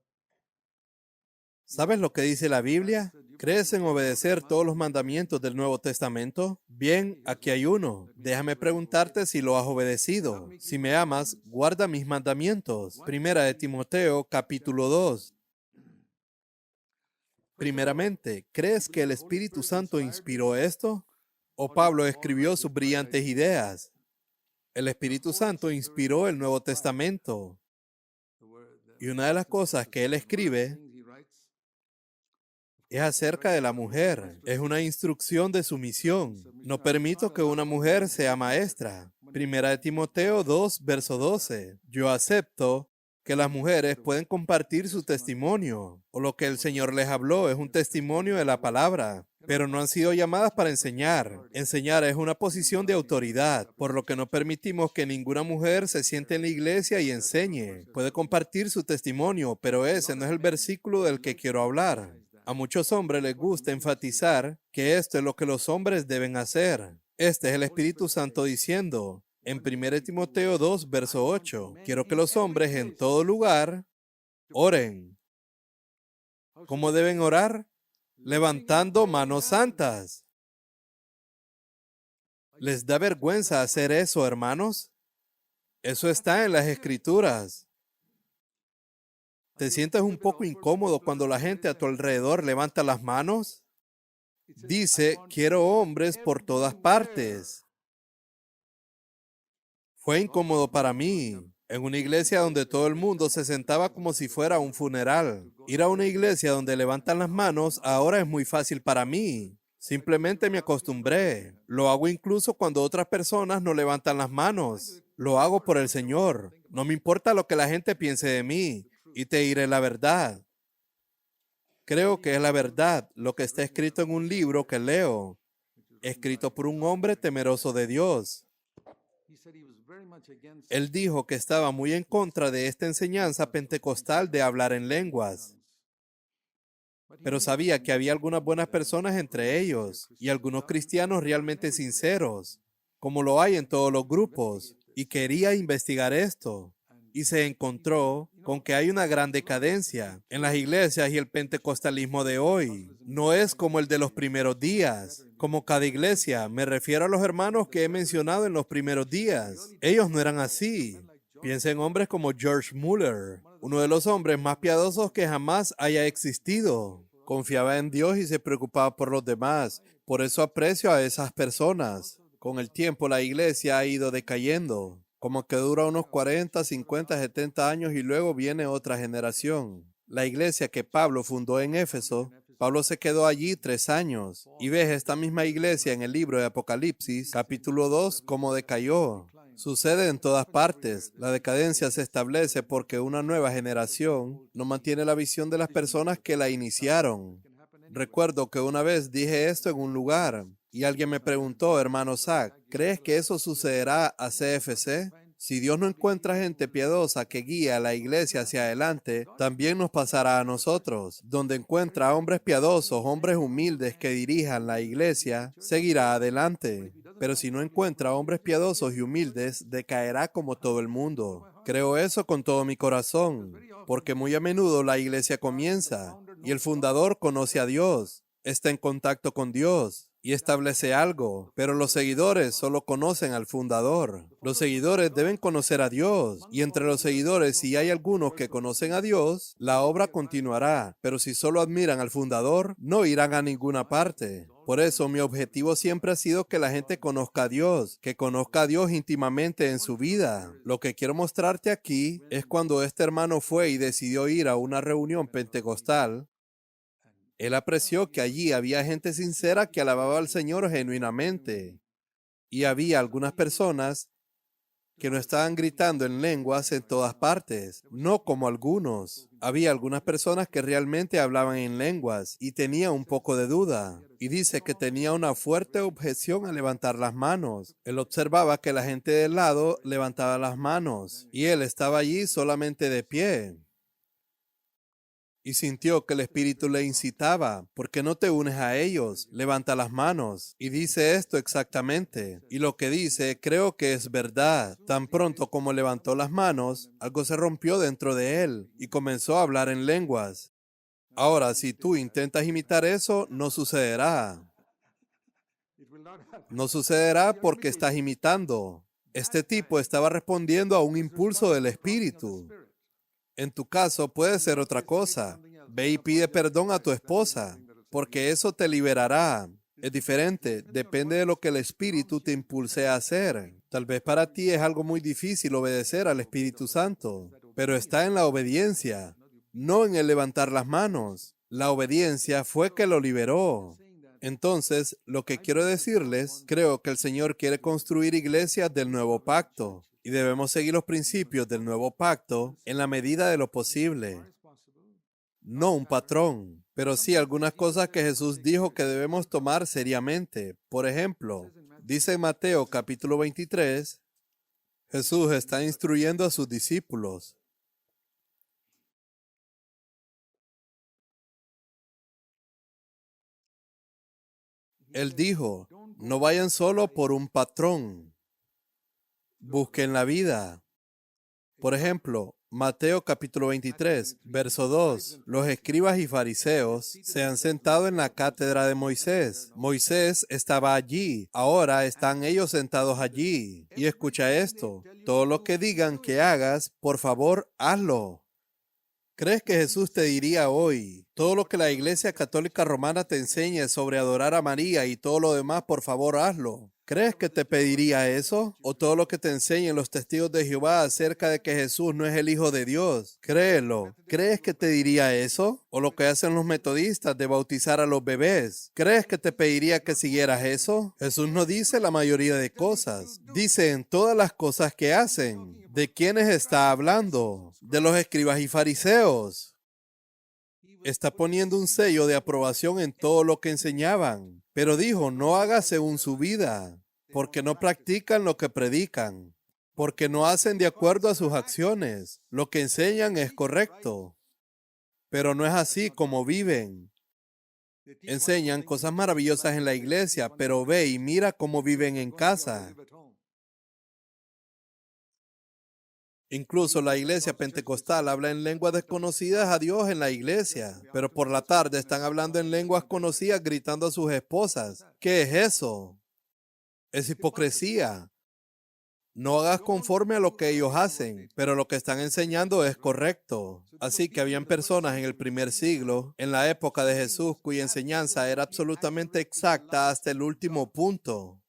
¿Sabes lo que dice la Biblia? ¿Crees en obedecer todos los mandamientos del Nuevo Testamento? Bien, aquí hay uno. Déjame preguntarte si lo has obedecido. Si me amas, guarda mis mandamientos. Primera de Timoteo, capítulo 2. Primeramente, ¿crees que el Espíritu Santo inspiró esto? ¿O Pablo escribió sus brillantes ideas? El Espíritu Santo inspiró el Nuevo Testamento. Y una de las cosas que él escribe es acerca de la mujer. Es una instrucción de sumisión. No permito que una mujer sea maestra. Primera de Timoteo 2, verso 12. Yo acepto que las mujeres pueden compartir su testimonio, o lo que el Señor les habló es un testimonio de la palabra, pero no han sido llamadas para enseñar. Enseñar es una posición de autoridad, por lo que no permitimos que ninguna mujer se siente en la iglesia y enseñe. Puede compartir su testimonio, pero ese no es el versículo del que quiero hablar. A muchos hombres les gusta enfatizar que esto es lo que los hombres deben hacer. Este es el Espíritu Santo diciendo en 1 Timoteo 2, verso 8, quiero que los hombres en todo lugar oren. ¿Cómo deben orar? Levantando manos santas. ¿Les da vergüenza hacer eso, hermanos? Eso está en las Escrituras. ¿Te sientes un poco incómodo cuando la gente a tu alrededor levanta las manos? Dice, quiero hombres por todas partes. Fue incómodo para mí. En una iglesia donde todo el mundo se sentaba como si fuera un funeral. Ir a una iglesia donde levantan las manos ahora es muy fácil para mí. Simplemente me acostumbré. Lo hago incluso cuando otras personas no levantan las manos. Lo hago por el Señor. No me importa lo que la gente piense de mí y te diré la verdad. Creo que es la verdad lo que está escrito en un libro que leo, escrito por un hombre temeroso de Dios. Él dijo que estaba muy en contra de esta enseñanza pentecostal de hablar en lenguas, pero sabía que había algunas buenas personas entre ellos y algunos cristianos realmente sinceros, como lo hay en todos los grupos, y quería investigar esto. Y se encontró con que hay una gran decadencia en las iglesias y el pentecostalismo de hoy. No es como el de los primeros días. Como cada iglesia, me refiero a los hermanos que he mencionado en los primeros días. Ellos no eran así. Piensa en hombres como George Muller, uno de los hombres más piadosos que jamás haya existido. Confiaba en Dios y se preocupaba por los demás. Por eso aprecio a esas personas. Con el tiempo la iglesia ha ido decayendo, como que dura unos 40, 50, 70 años y luego viene otra generación. La iglesia que Pablo fundó en Éfeso, Pablo se quedó allí 3 años. Y ves esta misma iglesia en el libro de Apocalipsis, capítulo 2, cómo decayó. Sucede en todas partes. La decadencia se establece porque una nueva generación no mantiene la visión de las personas que la iniciaron. Recuerdo que una vez dije esto en un lugar y alguien me preguntó, hermano Zach, ¿crees que eso sucederá a CFC? Si Dios no encuentra gente piadosa que guíe a la iglesia hacia adelante, también nos pasará a nosotros. Donde encuentra hombres piadosos, hombres humildes que dirijan la iglesia, seguirá adelante. Pero si no encuentra hombres piadosos y humildes, decaerá como todo el mundo. Creo eso con todo mi corazón, porque muy a menudo la iglesia comienza y el fundador conoce a Dios, está en contacto con Dios y establece algo, pero los seguidores solo conocen al fundador. Los seguidores deben conocer a Dios, y entre los seguidores, si hay algunos que conocen a Dios, la obra continuará, pero si solo admiran al fundador, no irán a ninguna parte. Por eso mi objetivo siempre ha sido que la gente conozca a Dios, que conozca a Dios íntimamente en su vida. Lo que quiero mostrarte aquí es cuando este hermano fue y decidió ir a una reunión pentecostal. Él apreció que allí había gente sincera que alababa al Señor genuinamente. Y había algunas personas que no estaban gritando en lenguas en todas partes, no como algunos. Había algunas personas que realmente hablaban en lenguas y tenía un poco de duda. Y dice que tenía una fuerte objeción a levantar las manos. Él observaba que la gente del lado levantaba las manos y él estaba allí solamente de pie. Y sintió que el Espíritu le incitaba, ¿por qué no te unes a ellos? Levanta las manos. Y dice esto exactamente. Y lo que dice, creo que es verdad. Tan pronto como levantó las manos, algo se rompió dentro de él y comenzó a hablar en lenguas. Ahora, si tú intentas imitar eso, no sucederá. No sucederá porque estás imitando. Este tipo estaba respondiendo a un impulso del Espíritu. En tu caso puede ser otra cosa. Ve y pide perdón a tu esposa, porque eso te liberará. Es diferente, depende de lo que el Espíritu te impulse a hacer. Tal vez para ti es algo muy difícil obedecer al Espíritu Santo, pero está en la obediencia, no en el levantar las manos. La obediencia fue que lo liberó. Entonces, lo que quiero decirles, creo que el Señor quiere construir iglesias del nuevo pacto. Y debemos seguir los principios del nuevo pacto en la medida de lo posible. No un patrón, pero sí algunas cosas que Jesús dijo que debemos tomar seriamente. Por ejemplo, dice en Mateo capítulo 23, Jesús está instruyendo a sus discípulos. Él dijo, no vayan solo por un patrón, busquen la vida. Por ejemplo, Mateo capítulo 23, verso 2. Los escribas y fariseos se han sentado en la cátedra de Moisés. Moisés estaba allí. Ahora están ellos sentados allí. Y escucha esto. Todo lo que digan que hagas, por favor, hazlo. ¿Crees que Jesús te diría hoy, todo lo que la Iglesia Católica Romana te enseñe sobre adorar a María y todo lo demás, por favor, hazlo? ¿Crees que te pediría eso? ¿O todo lo que te enseñen los testigos de Jehová acerca de que Jesús no es el Hijo de Dios? Créelo. ¿Crees que te diría eso? ¿O lo que hacen los metodistas de bautizar a los bebés? ¿Crees que te pediría que siguieras eso? Jesús no dice la mayoría de cosas. Dice en todas las cosas que hacen. ¿De quiénes está hablando? De los escribas y fariseos. Está poniendo un sello de aprobación en todo lo que enseñaban. Pero dijo, no haga según su vida, porque no practican lo que predican, porque no hacen de acuerdo a sus acciones. Lo que enseñan es correcto, pero no es así como viven. Enseñan cosas maravillosas en la iglesia, pero ve y mira cómo viven en casa. Incluso la iglesia pentecostal habla en lenguas desconocidas a Dios en la iglesia, pero por la tarde están hablando en lenguas conocidas gritando a sus esposas. ¿Qué es eso? Es hipocresía. No hagas conforme a lo que ellos hacen, pero lo que están enseñando es correcto. Así que habían personas en el primer siglo, en la época de Jesús, cuya enseñanza era absolutamente exacta hasta el último punto.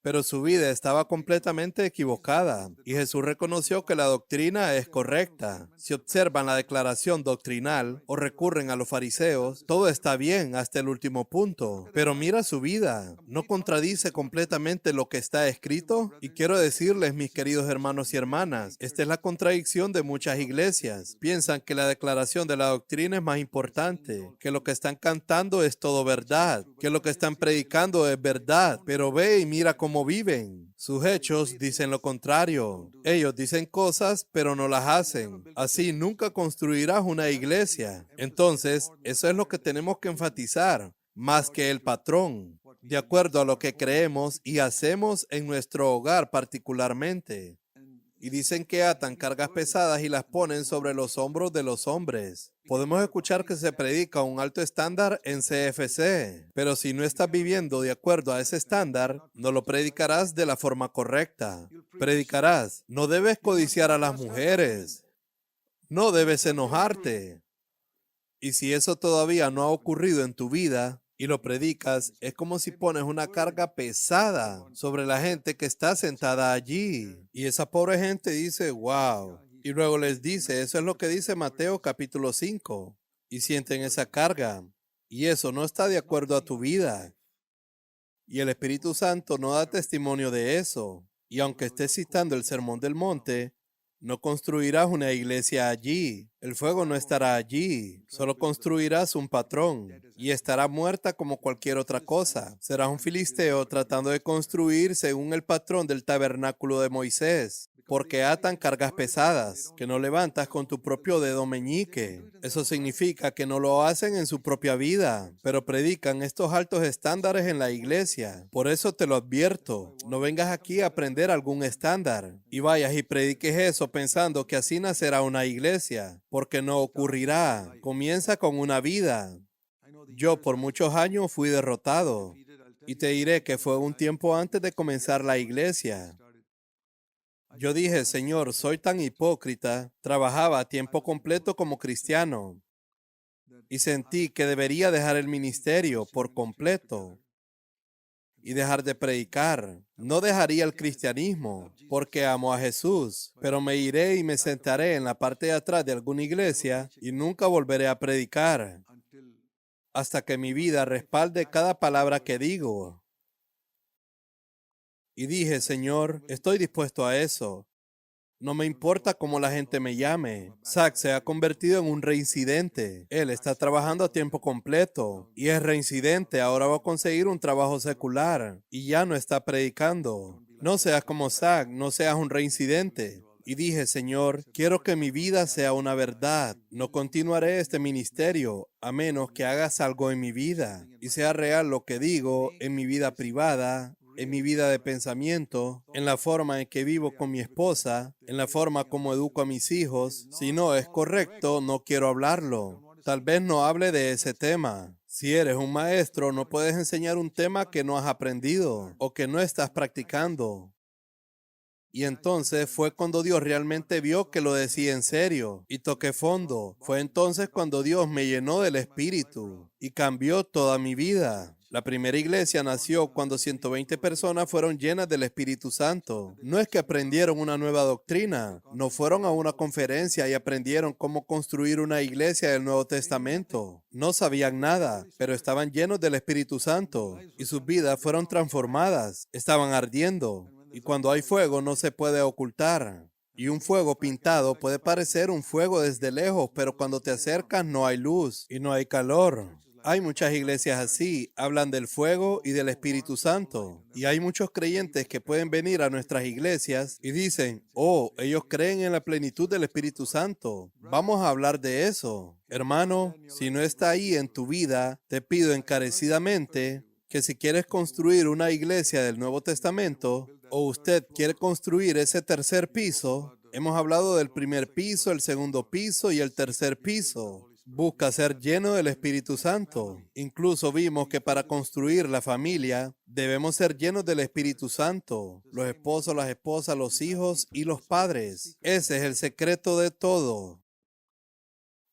Pero su vida estaba completamente equivocada y Jesús reconoció que la doctrina es correcta. Si observan la declaración doctrinal o recurren a los fariseos, todo está bien hasta el último punto. Pero mira su vida, ¿no contradice completamente lo que está escrito? Y quiero decirles, mis queridos hermanos y hermanas, esta es la contradicción de muchas iglesias. Piensan que la declaración de la doctrina es más importante, que lo que están cantando es todo verdad, que lo que están predicando es verdad, pero ve y mira cómo viven. Sus hechos dicen lo contrario. Ellos dicen cosas, pero no las hacen. Así nunca construirás una iglesia. Entonces, eso es lo que tenemos que enfatizar, más que el patrón, de acuerdo a lo que creemos y hacemos en nuestro hogar particularmente. Y dicen que atan cargas pesadas y las ponen sobre los hombros de los hombres. Podemos escuchar que se predica un alto estándar en CFC, pero si no estás viviendo de acuerdo a ese estándar, no lo predicarás de la forma correcta. Predicarás, no debes codiciar a las mujeres, no debes enojarte. Y si eso todavía no ha ocurrido en tu vida, y lo predicas, es como si pones una carga pesada sobre la gente que está sentada allí. Y esa pobre gente dice, wow. Y luego les dice, eso es lo que dice Mateo capítulo 5. Y sienten esa carga. Y eso no está de acuerdo a tu vida. Y el Espíritu Santo no da testimonio de eso. Y aunque estés citando el Sermón del Monte, no construirás una iglesia allí. El fuego no estará allí. Solo construirás un patrón y estará muerta como cualquier otra cosa. Serás un filisteo tratando de construir según el patrón del tabernáculo de Moisés, porque atan cargas pesadas que no levantas con tu propio dedo meñique. Eso significa que no lo hacen en su propia vida, pero predican estos altos estándares en la iglesia. Por eso te lo advierto, no vengas aquí a aprender algún estándar y vayas y prediques eso pensando que así nacerá una iglesia, porque no ocurrirá. Comienza con una vida. Yo por muchos años fui derrotado y te diré que fue un tiempo antes de comenzar la iglesia. Yo dije, Señor, soy tan hipócrita, trabajaba a tiempo completo como cristiano y sentí que debería dejar el ministerio por completo y dejar de predicar. No dejaría el cristianismo porque amo a Jesús, pero me iré y me sentaré en la parte de atrás de alguna iglesia y nunca volveré a predicar hasta que mi vida respalde cada palabra que digo. Y dije, Señor, estoy dispuesto a eso. No me importa cómo la gente me llame. Zach se ha convertido en un reincidente. Él está trabajando a tiempo completo y es reincidente. Ahora va a conseguir un trabajo secular y ya no está predicando. No seas como Zach, no seas un reincidente. Y dije, Señor, quiero que mi vida sea una verdad. No continuaré este ministerio a menos que hagas algo en mi vida y sea real lo que digo en mi vida privada, en mi vida de pensamiento, en la forma en que vivo con mi esposa, en la forma como educo a mis hijos. Si no es correcto, no quiero hablarlo. Tal vez no hable de ese tema. Si eres un maestro, no puedes enseñar un tema que no has aprendido o que no estás practicando. Y entonces fue cuando Dios realmente vio que lo decía en serio y toqué fondo. Fue entonces cuando Dios me llenó del Espíritu y cambió toda mi vida. La primera iglesia nació cuando 120 personas fueron llenas del Espíritu Santo. No es que aprendieron una nueva doctrina, no fueron a una conferencia y aprendieron cómo construir una iglesia del Nuevo Testamento. No sabían nada, pero estaban llenos del Espíritu Santo y sus vidas fueron transformadas, estaban ardiendo. Y cuando hay fuego no se puede ocultar. Y un fuego pintado puede parecer un fuego desde lejos, pero cuando te acercas no hay luz y no hay calor. Hay muchas iglesias así, hablan del fuego y del Espíritu Santo. Y hay muchos creyentes que pueden venir a nuestras iglesias y dicen, oh, ellos creen en la plenitud del Espíritu Santo. Vamos a hablar de eso. Hermano, si no está ahí en tu vida, te pido encarecidamente que si quieres construir una iglesia del Nuevo Testamento, o usted quiere construir ese tercer piso, hemos hablado del primer piso, el segundo piso y el tercer piso. Busca ser lleno del Espíritu Santo. Incluso vimos que para construir la familia debemos ser llenos del Espíritu Santo. Los esposos, las esposas, los hijos y los padres. Ese es el secreto de todo.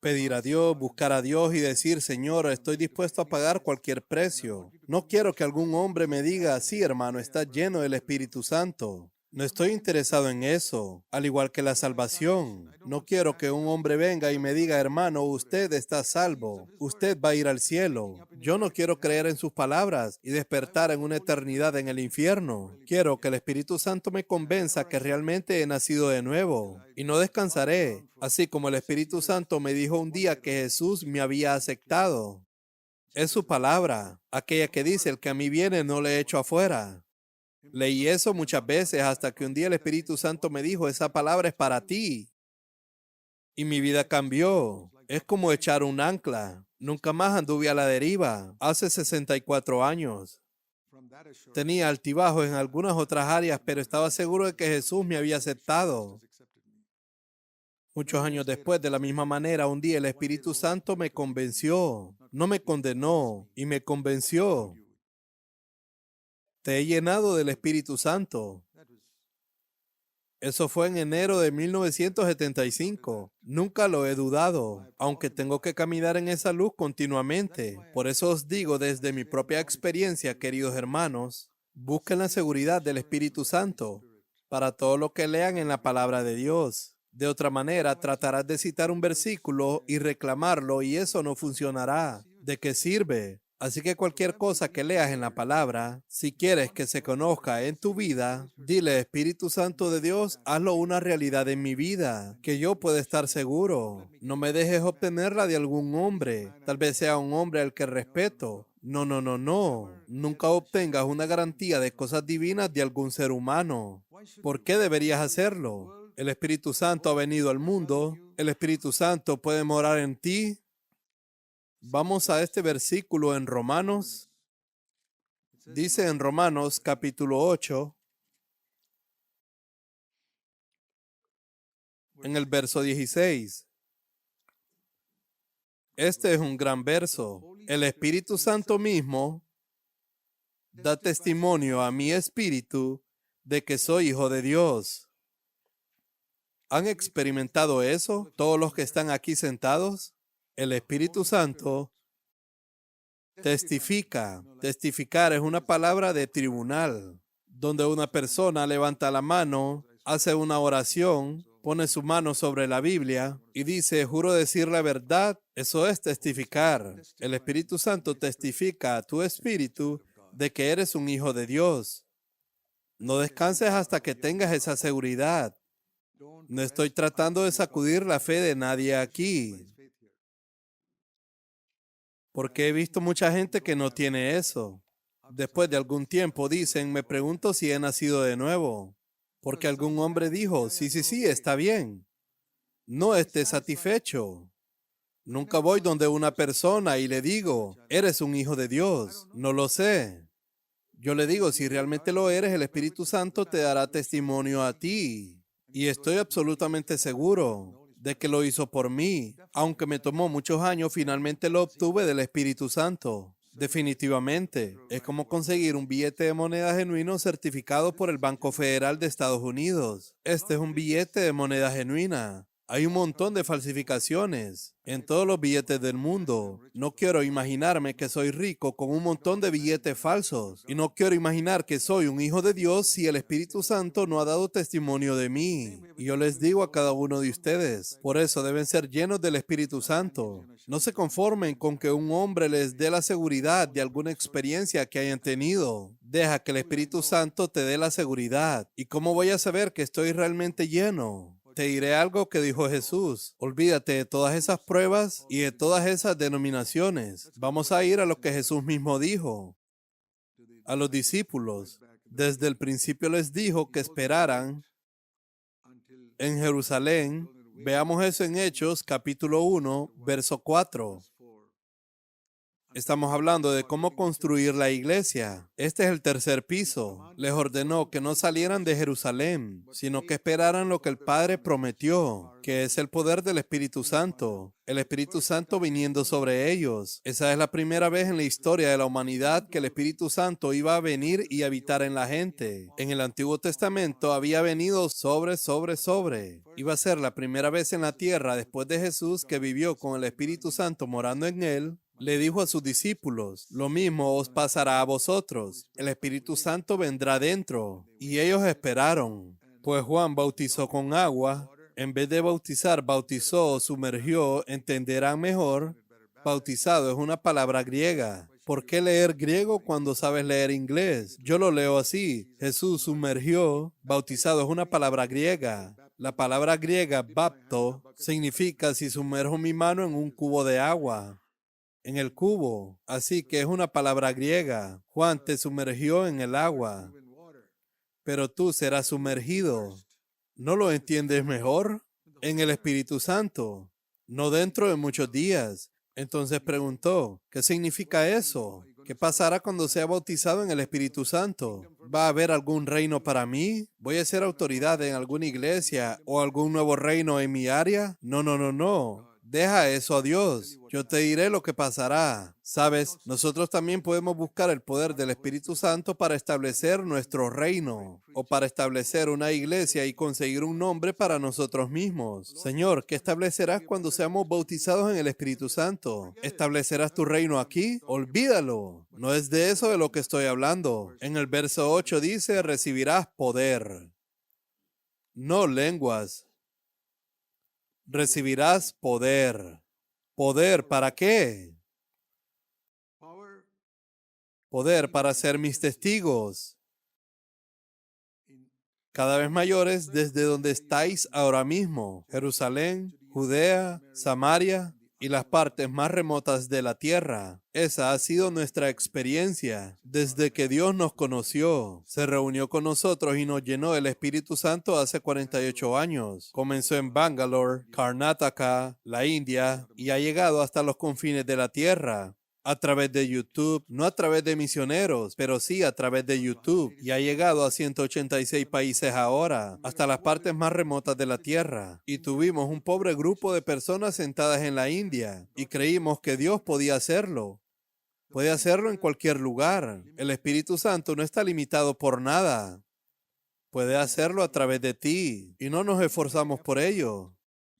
Pedir a Dios, buscar a Dios y decir, Señor, estoy dispuesto a pagar cualquier precio. No quiero que algún hombre me diga, sí, hermano, está lleno del Espíritu Santo. No estoy interesado en eso, al igual que la salvación. No quiero que un hombre venga y me diga, hermano, usted está salvo, usted va a ir al cielo. Yo no quiero creer en sus palabras y despertar en una eternidad en el infierno. Quiero que el Espíritu Santo me convenza que realmente he nacido de nuevo y no descansaré, así como el Espíritu Santo me dijo un día que Jesús me había aceptado. Es su palabra, aquella que dice, el que a mí viene no le echo afuera. Leí eso muchas veces hasta que un día el Espíritu Santo me dijo, esa palabra es para ti. Y mi vida cambió. Es como echar un ancla. Nunca más anduve a la deriva. Hace 64 años. Tenía altibajos en algunas otras áreas, pero estaba seguro de que Jesús me había aceptado. Muchos años después, de la misma manera, un día el Espíritu Santo me convenció. No me condenó, y me convenció. Te he llenado del Espíritu Santo. Eso fue en enero de 1975. Nunca lo he dudado, aunque tengo que caminar en esa luz continuamente. Por eso os digo desde mi propia experiencia, queridos hermanos, busquen la seguridad del Espíritu Santo para todo lo que lean en la palabra de Dios. De otra manera, tratarás de citar un versículo y reclamarlo y eso no funcionará. ¿De qué sirve? Así que cualquier cosa que leas en la palabra, si quieres que se conozca en tu vida, dile, Espíritu Santo de Dios, hazlo una realidad en mi vida, que yo pueda estar seguro. No me dejes obtenerla de algún hombre, tal vez sea un hombre al que respeto. No, no, no, no. Nunca obtengas una garantía de cosas divinas de algún ser humano. ¿Por qué deberías hacerlo? El Espíritu Santo ha venido al mundo. El Espíritu Santo puede morar en ti. Vamos a este versículo en Romanos. Dice en Romanos capítulo 8, en el verso 16. Este es un gran verso. El Espíritu Santo mismo da testimonio a mi espíritu de que soy hijo de Dios. ¿Han experimentado eso todos los que están aquí sentados? El Espíritu Santo testifica. Testificar es una palabra de tribunal, donde una persona levanta la mano, hace una oración, pone su mano sobre la Biblia y dice, juro decir la verdad. Eso es testificar. El Espíritu Santo testifica a tu espíritu de que eres un hijo de Dios. No descanses hasta que tengas esa seguridad. No estoy tratando de sacudir la fe de nadie aquí, porque he visto mucha gente que no tiene eso. Después de algún tiempo dicen, me pregunto si he nacido de nuevo, porque algún hombre dijo, sí, sí, sí, está bien. No esté satisfecho. Nunca voy donde una persona y le digo, eres un hijo de Dios. No lo sé. Yo le digo, si realmente lo eres, el Espíritu Santo te dará testimonio a ti. Y estoy absolutamente seguro de que lo hizo por mí. Aunque me tomó muchos años, finalmente lo obtuve del Espíritu Santo. Definitivamente. Es como conseguir un billete de moneda genuino certificado por el Banco Federal de Estados Unidos. Este es un billete de moneda genuina. Hay un montón de falsificaciones en todos los billetes del mundo. No quiero imaginarme que soy rico con un montón de billetes falsos. Y no quiero imaginar que soy un hijo de Dios si el Espíritu Santo no ha dado testimonio de mí. Y yo les digo a cada uno de ustedes, por eso deben ser llenos del Espíritu Santo. No se conformen con que un hombre les dé la seguridad de alguna experiencia que hayan tenido. Deja que el Espíritu Santo te dé la seguridad. ¿Y cómo voy a saber que estoy realmente lleno? Te diré algo que dijo Jesús. Olvídate de todas esas pruebas y de todas esas denominaciones. Vamos a ir a lo que Jesús mismo dijo a los discípulos. Desde el principio les dijo que esperaran en Jerusalén. Veamos eso en Hechos, capítulo 1, verso 4. Estamos hablando de cómo construir la iglesia. Este es el tercer piso. Les ordenó que no salieran de Jerusalén, sino que esperaran lo que el Padre prometió, que es el poder del Espíritu Santo. El Espíritu Santo viniendo sobre ellos. Esa es la primera vez en la historia de la humanidad que el Espíritu Santo iba a venir y habitar en la gente. En el Antiguo Testamento había venido sobre. Iba a ser la primera vez en la tierra después de Jesús que vivió con el Espíritu Santo morando en él. Le dijo a sus discípulos, lo mismo os pasará a vosotros. El Espíritu Santo vendrá dentro. Y ellos esperaron. Pues Juan bautizó con agua. En vez de bautizar, bautizó o sumergió. Entenderán mejor. Bautizado es una palabra griega. ¿Por qué leer griego cuando sabes leer inglés? Yo lo leo así. Jesús sumergió. Bautizado es una palabra griega. La palabra griega, bapto, significa si sumerjo mi mano en un cubo de agua. En el cubo. Así que es una palabra griega. Juan te sumergió en el agua, pero tú serás sumergido. ¿No lo entiendes mejor? En el Espíritu Santo, no dentro de muchos días. Entonces preguntó, ¿qué significa eso? ¿Qué pasará cuando sea bautizado en el Espíritu Santo? ¿Va a haber algún reino para mí? ¿Voy a ser autoridad en alguna iglesia o algún nuevo reino en mi área? No. Deja eso a Dios. Yo te diré lo que pasará. Sabes, nosotros también podemos buscar el poder del Espíritu Santo para establecer nuestro reino o para establecer una iglesia y conseguir un nombre para nosotros mismos. Señor, ¿qué establecerás cuando seamos bautizados en el Espíritu Santo? ¿Establecerás tu reino aquí? Olvídalo. No es de eso de lo que estoy hablando. En el verso 8 dice, recibirás poder, no lenguas. Recibirás poder. ¿Poder para qué? Poder para ser mis testigos, cada vez mayores desde donde estáis ahora mismo, Jerusalén, Judea, Samaria y las partes más remotas de la tierra. Esa ha sido nuestra experiencia desde que Dios nos conoció. Se reunió con nosotros y nos llenó del Espíritu Santo hace 48 años. Comenzó en Bangalore, Karnataka, la India y ha llegado hasta los confines de la tierra. A través de YouTube, no a través de misioneros, pero sí a través de YouTube. Y ha llegado a 186 países ahora, hasta las partes más remotas de la tierra. Y tuvimos un pobre grupo de personas sentadas en la India y creímos que Dios podía hacerlo. Puede hacerlo en cualquier lugar. El Espíritu Santo no está limitado por nada. Puede hacerlo a través de ti y no nos esforzamos por ello.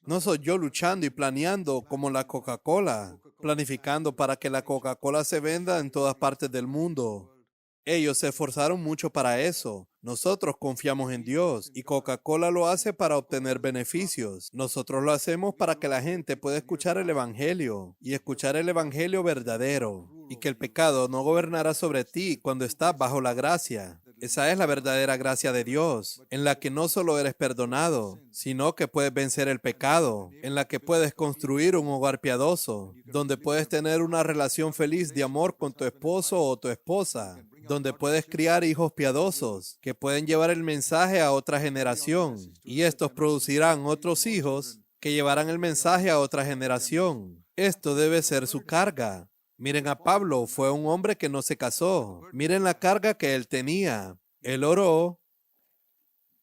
No soy yo luchando y planeando como la Coca-Cola, planificando para que la Coca-Cola se venda en todas partes del mundo. Ellos se esforzaron mucho para eso. Nosotros confiamos en Dios y Coca-Cola lo hace para obtener beneficios. Nosotros lo hacemos para que la gente pueda escuchar el Evangelio y escuchar el Evangelio verdadero y que el pecado no gobernará sobre ti cuando estás bajo la gracia. Esa es la verdadera gracia de Dios, en la que no solo eres perdonado, sino que puedes vencer el pecado, en la que puedes construir un hogar piadoso, donde puedes tener una relación feliz de amor con tu esposo o tu esposa, donde puedes criar hijos piadosos que pueden llevar el mensaje a otra generación, y estos producirán otros hijos que llevarán el mensaje a otra generación. Esto debe ser su carga. Miren a Pablo, fue un hombre que no se casó. Miren la carga que él tenía. Él oró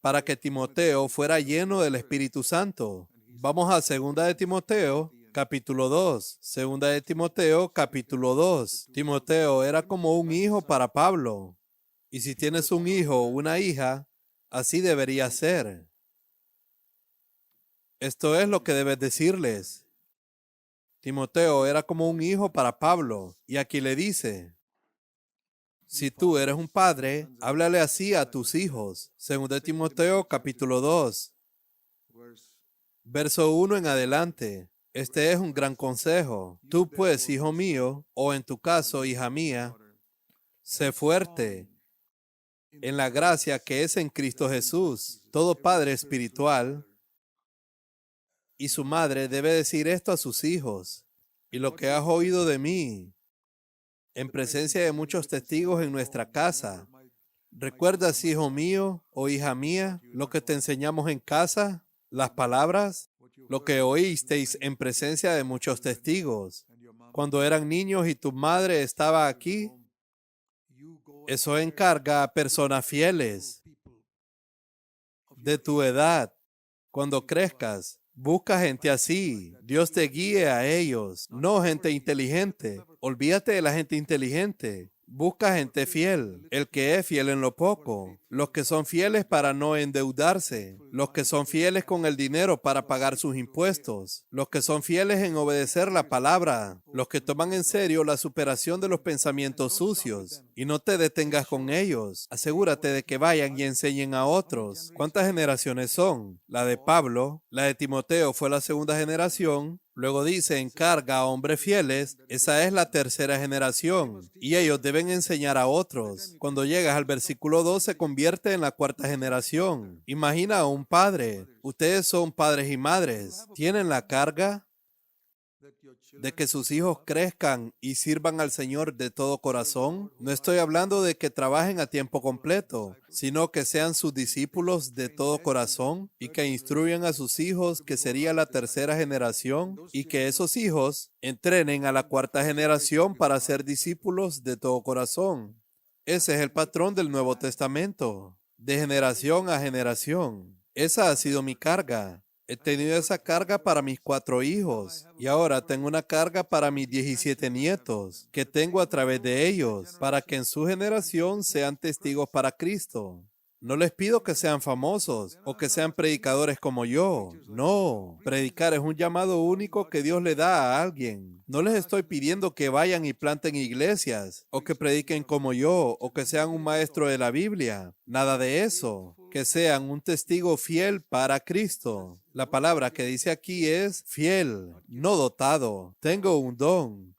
para que Timoteo fuera lleno del Espíritu Santo. Vamos a 2 de Timoteo, capítulo 2. 2 de Timoteo, capítulo 2. Timoteo era como un hijo para Pablo. Y si tienes un hijo o una hija, así debería ser. Esto es lo que debes decirles. Timoteo era como un hijo para Pablo, y aquí le dice, si tú eres un padre, háblale así a tus hijos. Según de Timoteo capítulo 2, verso 1 en adelante. Este es un gran consejo. Tú pues, hijo mío, o en tu caso, hija mía, sé fuerte en la gracia que es en Cristo Jesús. Todo padre espiritual y su madre debe decir esto a sus hijos. Y lo que has oído de mí, en presencia de muchos testigos en nuestra casa, ¿recuerdas, hijo mío o hija mía, lo que te enseñamos en casa? Las palabras, lo que oísteis en presencia de muchos testigos. Cuando eran niños y tu madre estaba aquí, eso encarga a personas fieles de tu edad. Cuando crezcas, busca gente así. Dios te guíe a ellos, no gente inteligente. Olvídate de la gente inteligente. Busca gente fiel, el que es fiel en lo poco, los que son fieles para no endeudarse, los que son fieles con el dinero para pagar sus impuestos, los que son fieles en obedecer la palabra, los que toman en serio la superación de los pensamientos sucios. Y no te detengas con ellos. Asegúrate de que vayan y enseñen a otros. ¿Cuántas generaciones son? La de Pablo, la de Timoteo fue la segunda generación. Luego dice, encarga a hombres fieles, esa es la tercera generación, y ellos deben enseñar a otros. Cuando llegas al versículo 2 se convierte en la cuarta generación. Imagina a un padre. Ustedes son padres y madres. ¿Tienen la carga de que sus hijos crezcan y sirvan al Señor de todo corazón? No estoy hablando de que trabajen a tiempo completo, sino que sean sus discípulos de todo corazón y que instruyan a sus hijos, que sería la tercera generación, y que esos hijos entrenen a la cuarta generación para ser discípulos de todo corazón. Ese es el patrón del Nuevo Testamento, de generación a generación. Esa ha sido mi carga. He tenido esa carga para mis 4 hijos y ahora tengo una carga para mis 17 nietos que tengo a través de ellos para que en su generación sean testigos para Cristo. No les pido que sean famosos o que sean predicadores como yo. No, predicar es un llamado único que Dios le da a alguien. No les estoy pidiendo que vayan y planten iglesias o que prediquen como yo o que sean un maestro de la Biblia. Nada de eso. Que sean un testigo fiel para Cristo. La palabra que dice aquí es fiel, no dotado. Tengo un don.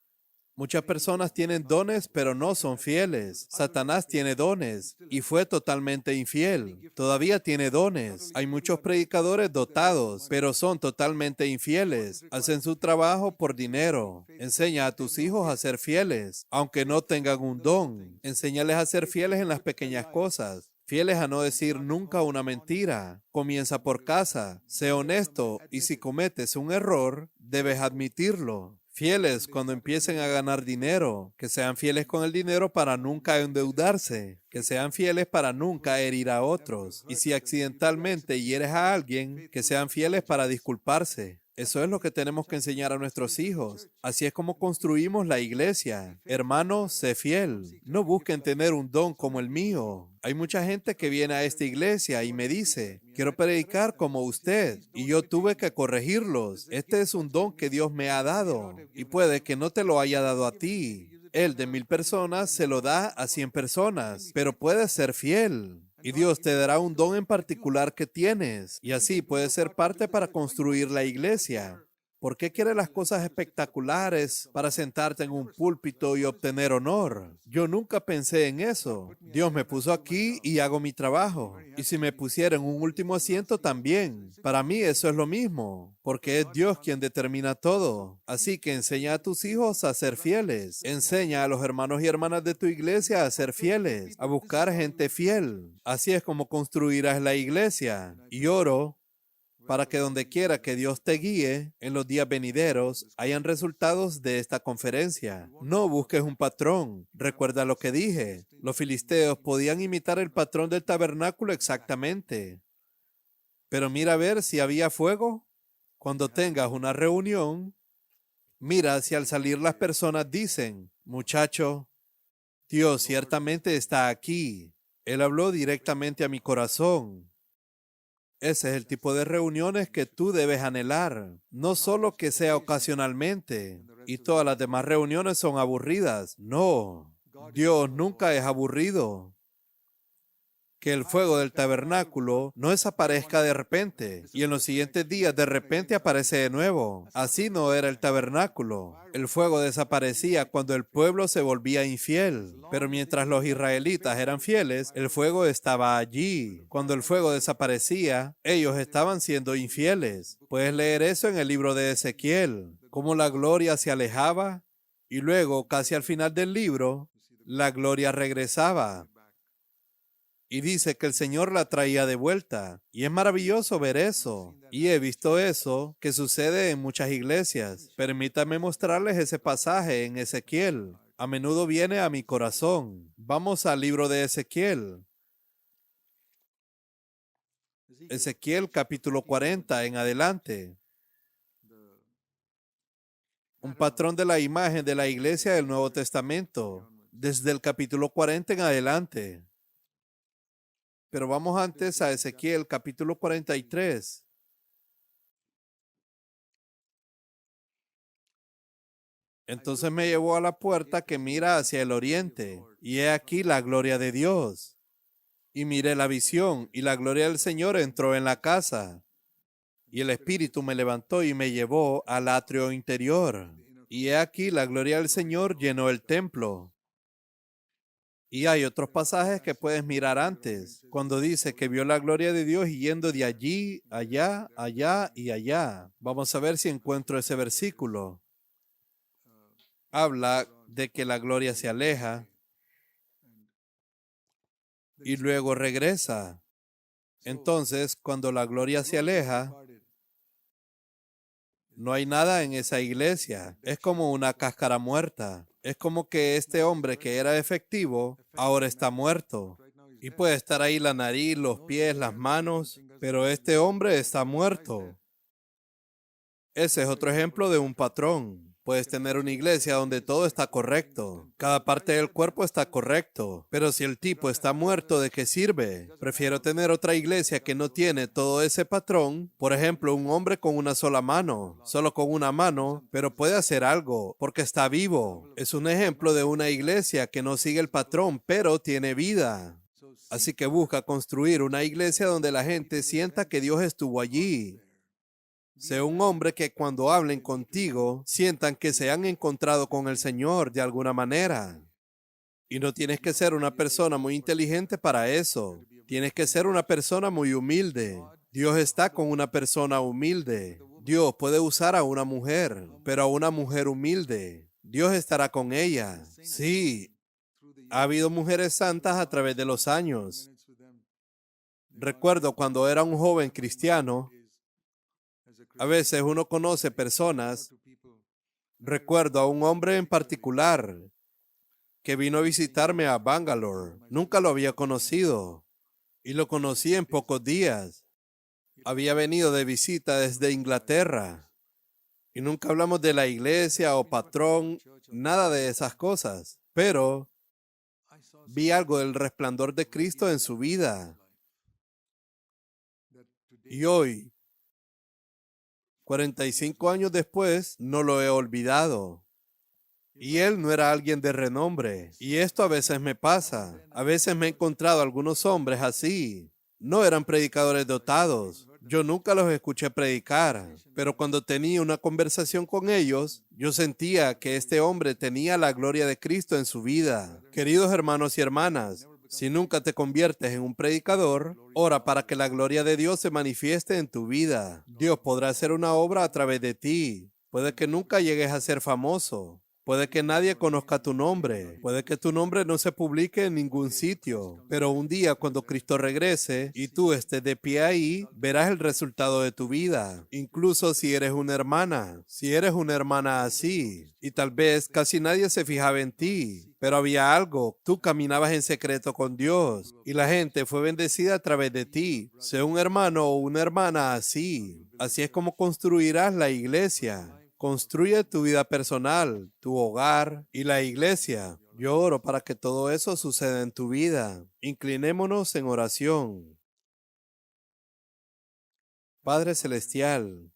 Muchas personas tienen dones, pero no son fieles. Satanás tiene dones y fue totalmente infiel. Todavía tiene dones. Hay muchos predicadores dotados, pero son totalmente infieles. Hacen su trabajo por dinero. Enseña a tus hijos a ser fieles, aunque no tengan un don. Enséñales a ser fieles en las pequeñas cosas. Fieles a no decir nunca una mentira. Comienza por casa. Sé honesto y si cometes un error, debes admitirlo. Fieles cuando empiecen a ganar dinero, que sean fieles con el dinero para nunca endeudarse, que sean fieles para nunca herir a otros. Y si accidentalmente hieres a alguien, que sean fieles para disculparse. Eso es lo que tenemos que enseñar a nuestros hijos. Así es como construimos la iglesia. Hermano, sé fiel. No busquen tener un don como el mío. Hay mucha gente que viene a esta iglesia y me dice, quiero predicar como usted. Y yo tuve que corregirlos. Este es un don que Dios me ha dado. Y puede que no te lo haya dado a ti. Él de 1000 personas se lo da a 100 personas. Pero puedes ser fiel. Y Dios te dará un don en particular que tienes, y así puedes ser parte para construir la iglesia. ¿Por qué quieres las cosas espectaculares para sentarte en un púlpito y obtener honor? Yo nunca pensé en eso. Dios me puso aquí y hago mi trabajo. Y si me pusiera en un último asiento también. Para mí eso es lo mismo, porque es Dios quien determina todo. Así que enseña a tus hijos a ser fieles. Enseña a los hermanos y hermanas de tu iglesia a ser fieles, a buscar gente fiel. Así es como construirás la iglesia. Y oro para que donde quiera que Dios te guíe en los días venideros hayan resultados de esta conferencia. No busques un patrón. Recuerda lo que dije. Los filisteos podían imitar el patrón del tabernáculo exactamente. Pero mira a ver si había fuego. Cuando tengas una reunión, mira si al salir las personas dicen, muchacho, Dios ciertamente está aquí. Él habló directamente a mi corazón. Ese es el tipo de reuniones que tú debes anhelar. No solo que sea ocasionalmente y todas las demás reuniones son aburridas. No, Dios nunca es aburrido. Que el fuego del tabernáculo no desaparezca de repente y en los siguientes días de repente aparece de nuevo. Así no era el tabernáculo. El fuego desaparecía cuando el pueblo se volvía infiel, pero mientras los israelitas eran fieles, el fuego estaba allí. Cuando el fuego desaparecía, ellos estaban siendo infieles. Puedes leer eso en el libro de Ezequiel, cómo la gloria se alejaba y luego, casi al final del libro, la gloria regresaba. Y dice que el Señor la traía de vuelta. Y es maravilloso ver eso. Y he visto eso que sucede en muchas iglesias. Permítame mostrarles ese pasaje en Ezequiel. A menudo viene a mi corazón. Vamos al libro de Ezequiel. Ezequiel capítulo 40 en adelante. Un patrón de la imagen de la iglesia del Nuevo Testamento. Desde el capítulo 40 en adelante. Pero vamos antes a Ezequiel capítulo 43. Entonces me llevó a la puerta que mira hacia el oriente, y he aquí la gloria de Dios. Y miré la visión, y la gloria del Señor entró en la casa. Y el Espíritu me levantó y me llevó al atrio interior. Y he aquí la gloria del Señor llenó el templo. Y hay otros pasajes que puedes mirar antes, cuando dice que vio la gloria de Dios yendo de allí, allá, allá y allá. Vamos a ver si encuentro ese versículo. Habla de que la gloria se aleja y luego regresa. Entonces, cuando la gloria se aleja, no hay nada en esa iglesia. Es como una cáscara muerta. Es como que este hombre que era efectivo ahora está muerto. Y puede estar ahí la nariz, los pies, las manos, pero este hombre está muerto. Ese es otro ejemplo de un patrón. Puedes tener una iglesia donde todo está correcto. Cada parte del cuerpo está correcto. Pero si el tipo está muerto, ¿de qué sirve? Prefiero tener otra iglesia que no tiene todo ese patrón. Por ejemplo, un hombre con una sola mano, solo con una mano, pero puede hacer algo porque está vivo. Es un ejemplo de una iglesia que no sigue el patrón, pero tiene vida. Así que busca construir una iglesia donde la gente sienta que Dios estuvo allí. Sé un hombre que cuando hablen contigo sientan que se han encontrado con el Señor de alguna manera. Y no tienes que ser una persona muy inteligente para eso. Tienes que ser una persona muy humilde. Dios está con una persona humilde. Dios puede usar a una mujer, pero a una mujer humilde. Dios estará con ella. Sí, ha habido mujeres santas a través de los años. Recuerdo cuando era un joven cristiano, a veces uno conoce personas. Recuerdo a un hombre en particular que vino a visitarme a Bangalore. Nunca lo había conocido y lo conocí en pocos días. Había venido de visita desde Inglaterra y nunca hablamos de la iglesia o patrón, nada de esas cosas. Pero vi algo del resplandor de Cristo en su vida. Y hoy, 45 años después, no lo he olvidado. Y él no era alguien de renombre. Y esto a veces me pasa. A veces me he encontrado algunos hombres así. No eran predicadores dotados. Yo nunca los escuché predicar. Pero cuando tenía una conversación con ellos, yo sentía que este hombre tenía la gloria de Cristo en su vida. Queridos hermanos y hermanas, si nunca te conviertes en un predicador, ora para que la gloria de Dios se manifieste en tu vida. Dios podrá hacer una obra a través de ti. Puede que nunca llegues a ser famoso. Puede que nadie conozca tu nombre. Puede que tu nombre no se publique en ningún sitio. Pero un día cuando Cristo regrese y tú estés de pie ahí, verás el resultado de tu vida. Incluso si eres una hermana. Si eres una hermana así. Y tal vez casi nadie se fijaba en ti. Pero había algo. Tú caminabas en secreto con Dios. Y la gente fue bendecida a través de ti. Sé un hermano o una hermana así. Así es como construirás la iglesia. Construye tu vida personal, tu hogar y la iglesia. Yo oro para que todo eso suceda en tu vida. Inclinémonos en oración. Padre Celestial,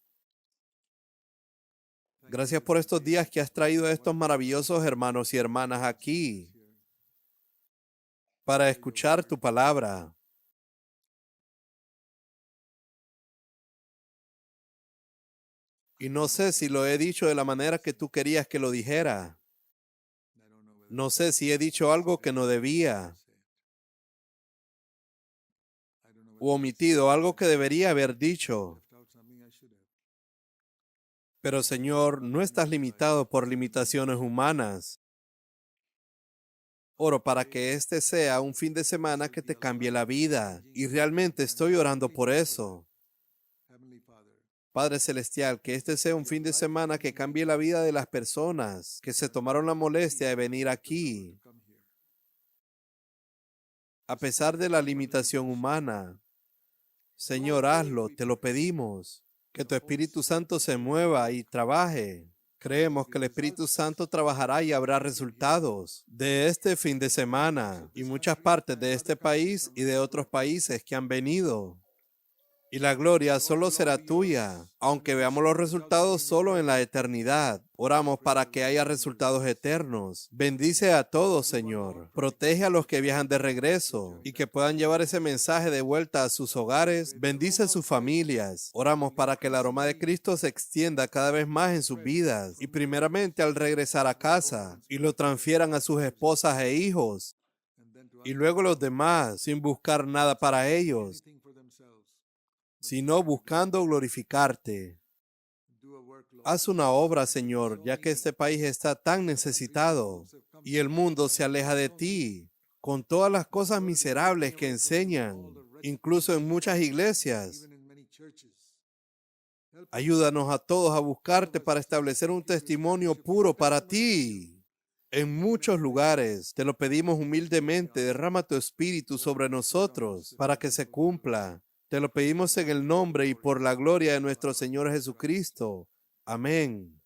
gracias por estos días que has traído a estos maravillosos hermanos y hermanas aquí para escuchar tu palabra. Y no sé si lo he dicho de la manera que tú querías que lo dijera. No sé si he dicho algo que no debía o omitido algo que debería haber dicho. Pero Señor, no estás limitado por limitaciones humanas. Oro para que este sea un fin de semana que te cambie la vida. Y realmente estoy orando por eso. Padre Celestial, que este sea un fin de semana que cambie la vida de las personas que se tomaron la molestia de venir aquí, a pesar de la limitación humana. Señor, hazlo, te lo pedimos. Que tu Espíritu Santo se mueva y trabaje. Creemos que el Espíritu Santo trabajará y habrá resultados de este fin de semana y muchas partes de este país y de otros países que han venido. Y la gloria solo será tuya, aunque veamos los resultados solo en la eternidad. Oramos para que haya resultados eternos. Bendice a todos, Señor. Protege a los que viajan de regreso y que puedan llevar ese mensaje de vuelta a sus hogares. Bendice a sus familias. Oramos para que el aroma de Cristo se extienda cada vez más en sus vidas y primeramente al regresar a casa y lo transfieran a sus esposas e hijos y luego los demás sin buscar nada para ellos, sino buscando glorificarte. Haz una obra, Señor, ya que este país está tan necesitado y el mundo se aleja de ti con todas las cosas miserables que enseñan, incluso en muchas iglesias. Ayúdanos a todos a buscarte para establecer un testimonio puro para ti. En muchos lugares te lo pedimos humildemente, derrama tu espíritu sobre nosotros para que se cumpla. Te lo pedimos en el nombre y por la gloria de nuestro Señor Jesucristo. Amén.